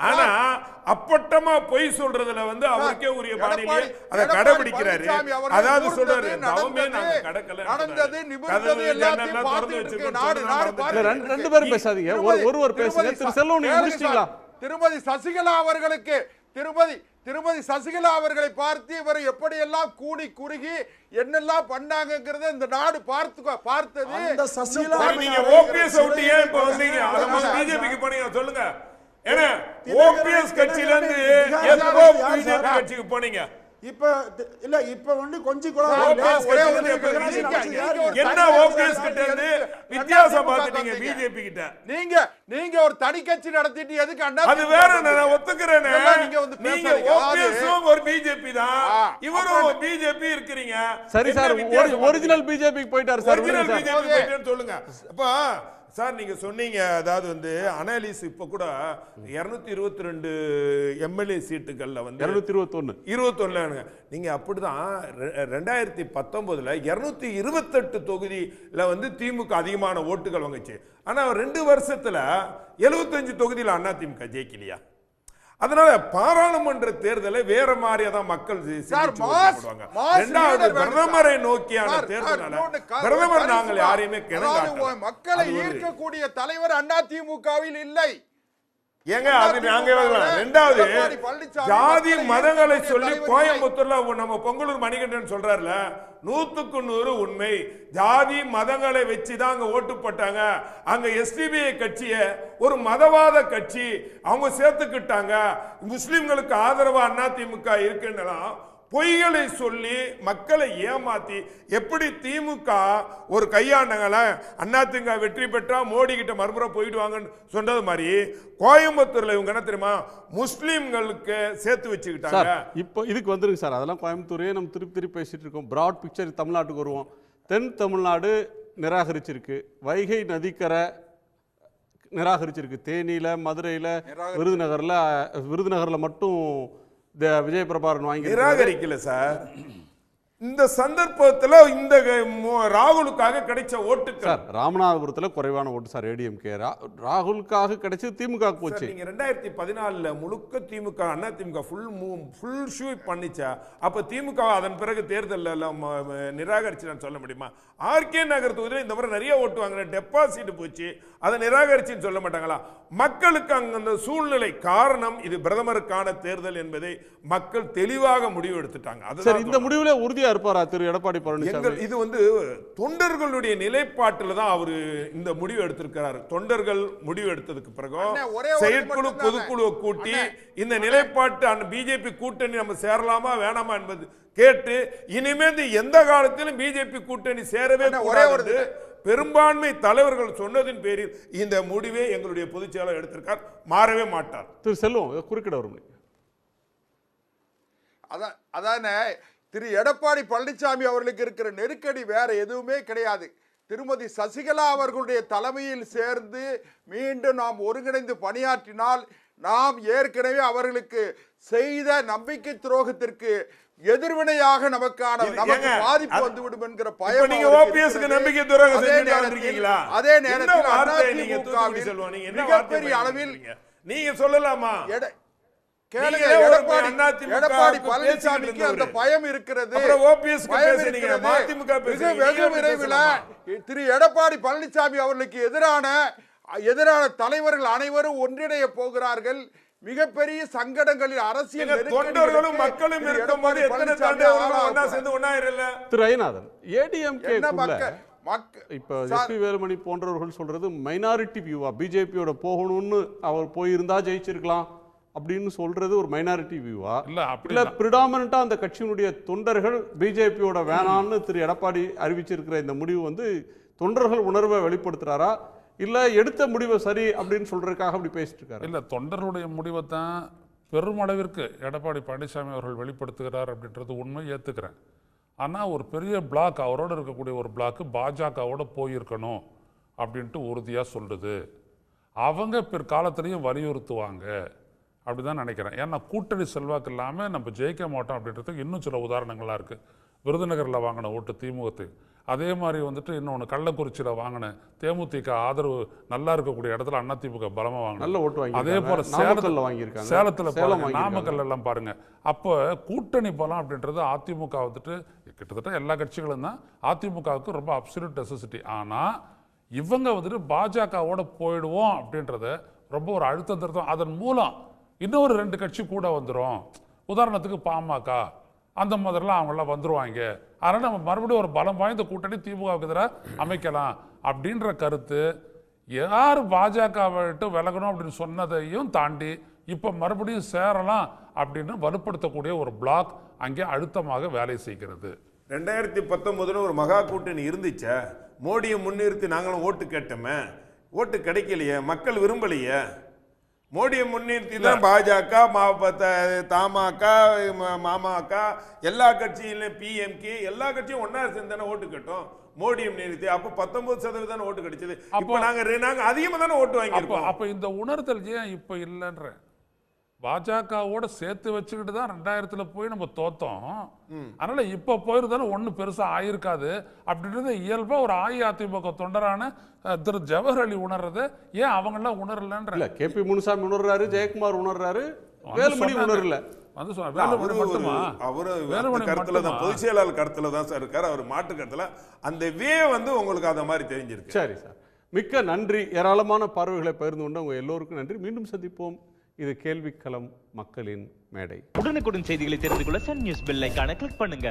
ஆனா அப்பட்டமா பொய் சொல்றதுல வந்து அவருக்கே உரிய பாணியிலே அதை கடைபிடிக்கிறாரு. அதாவது சொல்றாரு, நவமே நாங்க கடக்கல, நடந்தது நிபந்தது எல்லாத்தையும் பார்த்து இருக்கு. ரெண்டு பேரும் பேசாதீங்க, ஒருவர் பேசுங்க. திரு செல்வம் நீங்க முடிச்சிட்டீங்களா? திருமதி சசிகலா அவர்களை பார்த்து இவர் எப்படியெல்லாம் கூடி குறுகி என்னெல்லாம் பண்ணாங்கிறத இந்த நாடு பார்த்தது. நீங்க ஓபிஎஸ் விட்டு ஏன் இப்ப வந்தீங்க? பிஜேபிக்கு போனீங்க சொல்லுங்க. ஏன்னா ஓபிஎஸ் கட்சியில இருந்து எப்போ பிஜேபி கட்சிக்கு போனீங்க? இப்ப இல்ல, இப்ப வந்து கொஞ்சம் என்ன ஓபிஎஸ் கிட்ட இருந்து வித்தியாசம் பார்த்துட்டீங்க பிஜேபி கிட்ட? நீங்க ஒரு தனி கட்சி நடத்திட்டு எதுக்கு அண்ணா? அது வேற, நான் ஒத்துக்கிறேன். நீங்க ஓபிஎஸ் ஒரு பிஜேபி தான், இவரும் பிஜேபி இருக்கிறீங்க. சரி சார், ஒரிஜினல் பிஜேபி போயிட்டாரு சார். ஒரிஜினல் பிஜேபி போயிட்டாருன்னு சொல்லுங்க. அப்ப சார் நீங்க சொன்னீங்க, அதாவது வந்து அனாலிஸ் இப்ப கூட 222 எம்எல்ஏ சீட்டுகள்ல வந்து 221 நீங்க அப்படிதான் 2019 228 தொகுதியில வந்து திமுக அதிகமான ஓட்டுகள் வாங்குச்சு. ஆனா 2 வருஷத்துல 75 தொகுதியில் அதிமுக ஜெயிக்கலையா? அதனால பாராளுமன்ற தேர்தலை வேற மாதிரியா தான் மக்கள் பிரதமரை நோக்கியான தேர்தல். பிரதமர் நாங்கள் யாரையுமே மக்களை ஈர்க்கக்கூடிய தலைவர் அதிமுகவில் இல்லை. ஏங்க அது நாங்க ரெண்டாவது ஜாதி மதங்களை சொல்லி கோயம்புத்தூர்ல நம்ம பொங்கலூர் மணிகண்டன் சொல்றாருல, 100க்கு 100 உண்மை. ஜாதி மதங்களை வச்சுதான் அங்க ஓட்டு போட்டாங்க. அங்க எஸ்டிபிஐ கட்சிய ஒரு மதவாத கட்சி அவங்க சேர்த்துக்கிட்டாங்க. முஸ்லிம்களுக்கு ஆதரவா அதிமுக இருக்குன்னா பொய்களை சொல்லி மக்களை ஏமாத்தி எப்படி திமுக ஒரு கையாண்டங்கள அதிமுக வெற்றி பெற்றா மோடி கிட்ட மறுபுறம் போயிடுவாங்கன்னு சொன்னது மாதிரி கோயம்புத்தூர்ல இவங்க என்ன தெரியுமா முஸ்லிம்களுக்கு சேர்த்து வச்சுக்கிட்டாங்க. இப்போ இதுக்கு வந்துருங்க சார், அதெல்லாம் கோயம்புத்தூரே நம்ம திருப்பி பேசிட்டு இருக்கோம். பிராட் பிக்சர் தமிழ்நாட்டுக்கு வருவோம். தென் தமிழ்நாடு நிராகரிச்சிருக்கு, வைகை நதிக்கரை நிராகரிச்சிருக்கு, தேனியில, மதுரையில், விருதுநகர்ல மட்டும் விஜய் பிரபாகரன் வாங்கி நிராகரிக்கல சார். இந்த சந்தர்ப்பத்தில் இந்த ராகுலுக்காக கிடைச்ச ஓட்டு சார் ராமநாதபுரத்தில் குறைவான ஓட்டு சார் ஏடிஎம்கே. ராகுலுக்காக கிடைச்சது திமுக போச்சு. நீங்க 2014 முழுக்க திமுக அதிமுக ஃபுல் ஷூட் பண்ணிச்சா? அப்ப திமுக அதன் பிறகு தேர்தலில் நிராகரிச்சு நான் சொல்ல முடியுமா? ஆர்கே நகர் தொகுதியில் இந்த முறை நிறைய ஓட்டு வாங்கின டெபாசிட் போச்சு, அதை நிராகரிச்சுன்னு சொல்ல மாட்டாங்களா? மக்களுக்கு அங்க அந்த சூழ்நிலை காரணம் இது பிரதமருக்கான தேர்தல் என்பதை மக்கள் தெளிவாக முடிவு எடுத்துட்டாங்க. இந்த முடிவுல உறுதியா இருப்பாரா திரு எடப்பாடி பழனிசாமி? இது வந்து தொண்டர்களுடைய நிலைப்பாட்டில் தான் அவரு இந்த முடிவு எடுத்திருக்கிறார். தொண்டர்கள் முடிவு எடுத்ததுக்கு பிறகு செயற்குழு பொதுக்குழுவை கூட்டி இந்த நிலைப்பாட்டு பிஜேபி கூட்டணி நம்ம சேரலாமா வேணாமா என்பது கேட்டு இனிமேல் எந்த காலத்திலும் பிஜேபி கூட்டணி சேரவே கூடாது பெரும்பான்மை தலைவர்கள் சொன்னதின் பேரில் இந்த முடிவே எங்களுடைய பொதுச் செயலாளர் எடுத்திருக்கார். மாறவே மாட்டார். திரு செல்வம் குறுக்கிட வரும். அதானே திரு எடப்பாடி பழனிசாமி அவர்களுக்கு இருக்கிற நெருக்கடி வேற எதுவுமே கிடையாது. திருமதி சசிகலா அவர்களுடைய தலைமையில் சேர்ந்து மீண்டும் நாம் ஒருங்கிணைந்து பணியாற்றினால் நாம் ஏற்கனவே அவர்களுக்கு செய்த நம்பிக்கை துரோகத்திற்கு எதிர்வினையாக நமக்கு பாதிப்பு வந்துவிடும் என்கிற பயம். அதே நேரத்தில் மிகப்பெரிய அளவில் நீங்க சொல்லலாமா? எடப்பாடி பழனிசாமிக்கு அந்த பயம் இருக்கிறது. வெகு விரைவில் திரு எடப்பாடி பழனிசாமி அவர்களுக்கு எதிரான தலைவர்கள் அனைவரும் ஒன்றிணைய போகிறார்கள். மிகப்பெரிய சங்கடங்களில் அரசியல் தொண்டர்களும் மக்களும் இருக்கும்போது திரு ஐயநாதன் ஏடிஎம்கே இப்ப எஸ்பி வேலுமணி போன்றவர்கள் சொல்றது மைனாரிட்டி வியூவா, பிஜேபியோட போகணும்னு அவர் போயிருந்தா ஜெயிச்சிருக்கலாம் அப்படின்னு சொல்றது ஒரு மைனாரிட்டி வியூவா, இல்ல பிரிடாமினண்டா அந்த கட்சியினுடைய தொண்டர்கள் பிஜேபியோட வேணான்னு திரு எடப்பாடி அறிவிச்சிருக்கிற இந்த முடிவு வந்து தொண்டர்கள் உணர்வை வெளிப்படுத்துறாரா, இல்ல எடுத்த முடிவை சரி அப்படின்னு சொல்றதுக்காக அப்படி பேசிட்டு இருக்காரு? இல்ல, தொண்டர்களுடைய முடிவை தான் பெருமளவிற்கு எடப்பாடி பழனிசாமி அவர்கள் வெளிப்படுத்துகிறார் அப்படின்றது உண்மை, ஏத்துக்கிறேன். ஆனா ஒரு பெரிய பிளாக், அவரோட இருக்கக்கூடிய ஒரு பிளாக் பாஜகவோட போயிருக்கணும் அப்படின்ட்டு உறுதியா சொல்லுது. அவங்க பிற்காலத்திலையும் வலியுறுத்துவாங்க அப்படிதான் நினைக்கிறேன். ஏன்னா கூட்டணி செல்வாக்கு இல்லாமல் நம்ம ஜெயிக்க மாட்டோம் அப்படின்றதுக்கு இன்னும் சில உதாரணங்கள்லாம் இருக்குது. விருதுநகரில் வாங்கின ஓட்டு திமுக, அதே மாதிரி வந்துட்டு இன்னொன்று கள்ளக்குறிச்சியில் வாங்கின தேமுதிக ஆதரவு நல்லா இருக்கக்கூடிய இடத்துல அதிமுக பலமாக வாங்கின, அதே போல் சேலத்தில் நாமக்கல் எல்லாம் பாருங்க. அப்போ கூட்டணி பலம் அப்படின்றது அதிமுக வந்துட்டு கிட்டத்தட்ட எல்லா கட்சிகளும் தான் அதிமுகவுக்கு ரொம்ப அப்சல்யூட் நெசசிட்டி. ஆனால் இவங்க வந்துட்டு பாஜகவோட போயிடுவோம் அப்படின்றத ரொம்ப ஒரு அழுத்தம் திருத்தம், அதன் மூலம் இன்னொரு 2 கட்சி கூட வந்துடும். உதாரணத்துக்கு பாமக அந்த மாதிரிலாம் அவங்களாம் வந்துருவாங்க. அதனால் நம்ம மறுபடியும் ஒரு பலம் வாய்ந்த கூட்டணி திமுகவுக்கு எதிராக அமைக்கலாம் அப்படின்ற கருத்து யார் பாஜகவை விட்டு விலகணும் அப்படின்னு சொன்னதையும் தாண்டி இப்போ மறுபடியும் சேரலாம் அப்படின்னு வலுப்படுத்தக்கூடிய ஒரு பிளாக் அங்கே அழுத்தமாக வேலை செய்கிறது. 2019 ஒரு மகா கூட்டணி இருந்துச்சே, மோடியை முன்னிறுத்தி நாங்களும் ஓட்டு கேட்டோமே, ஓட்டு கிடைக்கலையே, மக்கள் விரும்பலையே. மோடியை முன்னிறுத்தி தான் பாஜக, தமாக, மாமக, எல்லா கட்சியிலும் பிஎம்கே எல்லா கட்சியும் ஒன்னா சேர்ந்து தானே ஓட்டு கட்டும். மோடியை நிறுத்தி அப்ப 19% ஓட்டு கிடைச்சது. அப்ப நாங்க அதிகமா தானே ஓட்டு வாங்கியிருக்கோம். அப்ப இந்த உணர்தல் ஏன் இப்ப இல்லைன்ற பாஜகவோட சேர்த்து வச்சுக்கிட்டு தான் 2000 போய் நம்ம தோத்தோம். அதனால இப்ப போயிருந்தாலும் ஒன்றும் பெருசா ஆயிருக்காது அப்படின்றது இயல்பா ஒரு அஇஅதிமுக தொண்டரான திரு ஜவஹர் அலி உணர்றது. ஏன் அவங்க எல்லாம் உணரலன்ற? இல்ல கேபி முனுசாமி உணர்றாரு, ஜெயக்குமார் உணர்றாரு, வேலுமணி உணரல. பொதுச் செயலாளர் கருத்துல தான் சார் இருக்காரு. அவர் மாட்டு கருத்துல அந்த வே உங்களுக்கு அந்த மாதிரி தெரிஞ்சிருக்கு. சரி சார், மிக்க நன்றி. ஏராளமான பார்வைகளை பகிர்ந்து கொண்ட உங்க எல்லோருக்கும் நன்றி. மீண்டும் சந்திப்போம். இது கேள்விக்களம், மக்களின் மேடை. உடனுக்குடன் செய்திகளை தெரிந்து கொள்ள சன் நியூஸ் பெல் ஐகானை கிளிக் பண்ணுங்க.